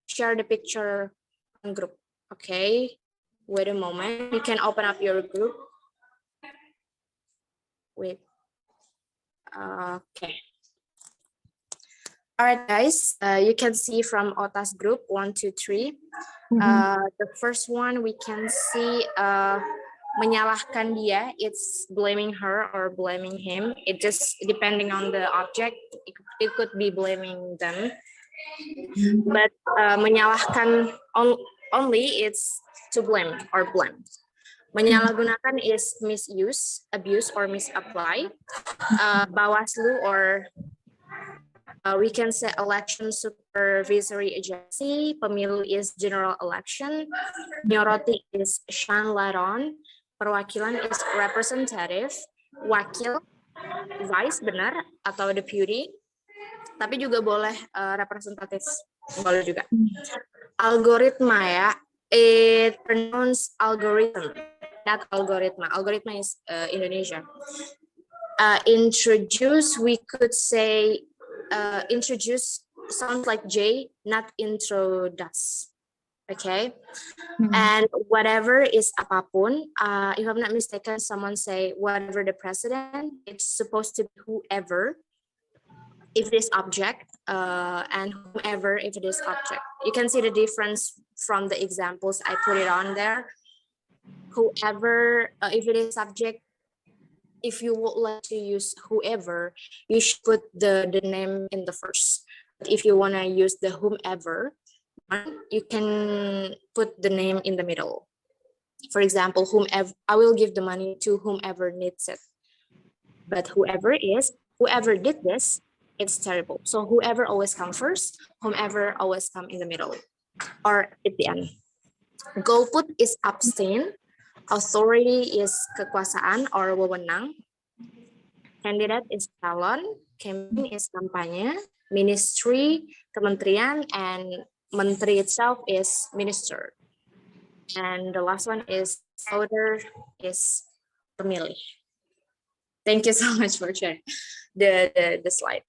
share the picture on group. Okay, wait a moment. You can open up your group. Wait. Okay. All right, guys. You can see from OTA's group 1, 2, 3. The first one we can see menyalahkan dia. It's blaming her or blaming him. It just depending on the object. It could be blaming them. But menyalahkan only it's to blame or blame. Menyalahgunakan is misuse, abuse, or misapply. Bawaslu, or we can say election supervisory agency. Pemilu is general election. Nyoroti is shine light on. Perwakilan is representative. Wakil, vice, benar, atau deputy. Tapi juga boleh representatif, boleh juga. algoritma ya. It pronounced algorithm, not algoritma. Algoritma is Indonesia. Introduce, we could say introduce sounds like J, not introduce. Okay. And whatever is apapun, if I'm not mistaken, someone say whatever the president, it's supposed to be whoever if it is object, and whomever if it is object. You can see the difference from the examples I put it on there. Whoever, if it is subject, if you would like to use whoever, you should put the name in the first. But if you want to use the whomever, you can put the name in the middle. For example, whomever, I will give the money to whomever needs it. But whoever did this, it's terrible. So whoever always come first, whomever always come in the middle or at the end. Golput is abstain. Authority is kekuasaan or wewenang. Candidate is calon. Campaign is kampanye. Ministry, kementerian, and menteri itself is minister. And the last one is voter is pemilih. Thank you so much for sharing the slide.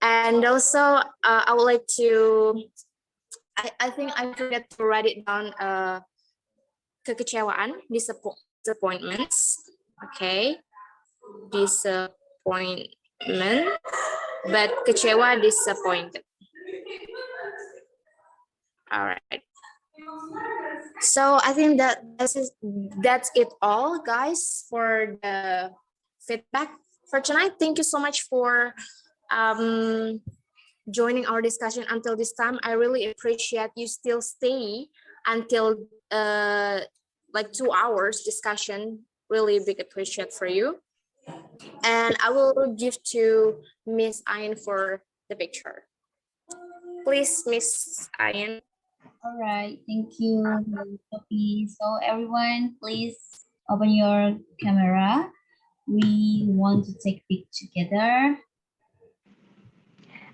And also, I would like to, I think I forgot to write it down, kekecewaan, disappointments, okay, disappointment, but kecewa, disappointed. All right. So I think that's it all, guys, for the feedback for tonight. Thank you so much for joining our discussion until this time. I really appreciate you still stay until like 2 hours discussion. Really big appreciate for you. And I will give to Miss Ayn for the picture. Please, Miss Ayn. All right, thank you, Sophie. So everyone, please open your camera. We want to take a pic together.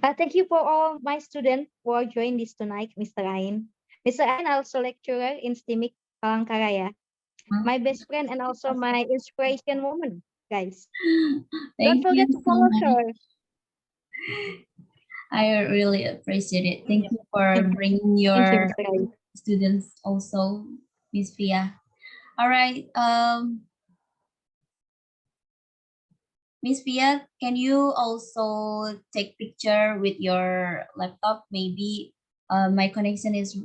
Thank you for all my students for joining this tonight, Mr. Ain. Mr. Ain also lecturer in STEMIC Palangkaraya. My best friend and also my inspiration woman, guys. Don't forget to follow her. I really appreciate it. Thank you for bringing your students also, Miss Fia. All right. Miss Fia, can you also take picture with your laptop? Maybe my connection is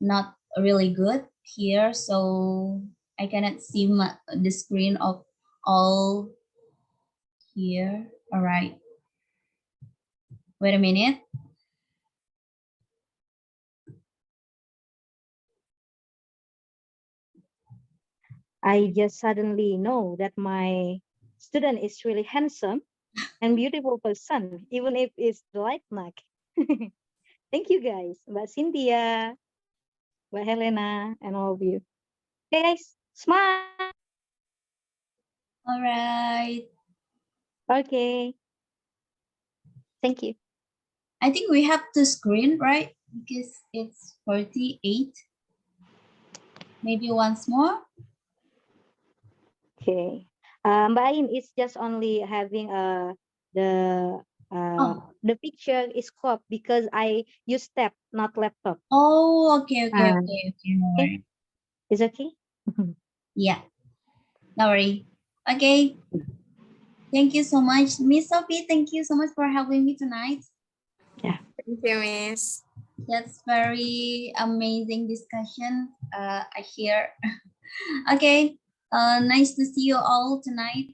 not really good here, so I cannot see the screen of all here. All right. Wait a minute. I just suddenly know that my student is really handsome and beautiful person, even if it's the light neck. Thank you, guys. Mbak Cynthia, Mbak Helena, and all of you. Okay, guys, smile. All right. Okay. Thank you. I think we have to screen, right? Because it's 48. Maybe once more. Okay. Mbak Ain is just only having the picture is cropped because I use tab, not laptop. Oh, okay. No worry. Is okay? Yeah. No worry. Okay. Thank you so much, Miss Sophie. Thank you so much for having me tonight. Yeah. Thank you, Miss. That's very amazing discussion. I hear. Okay. Nice to see you all tonight.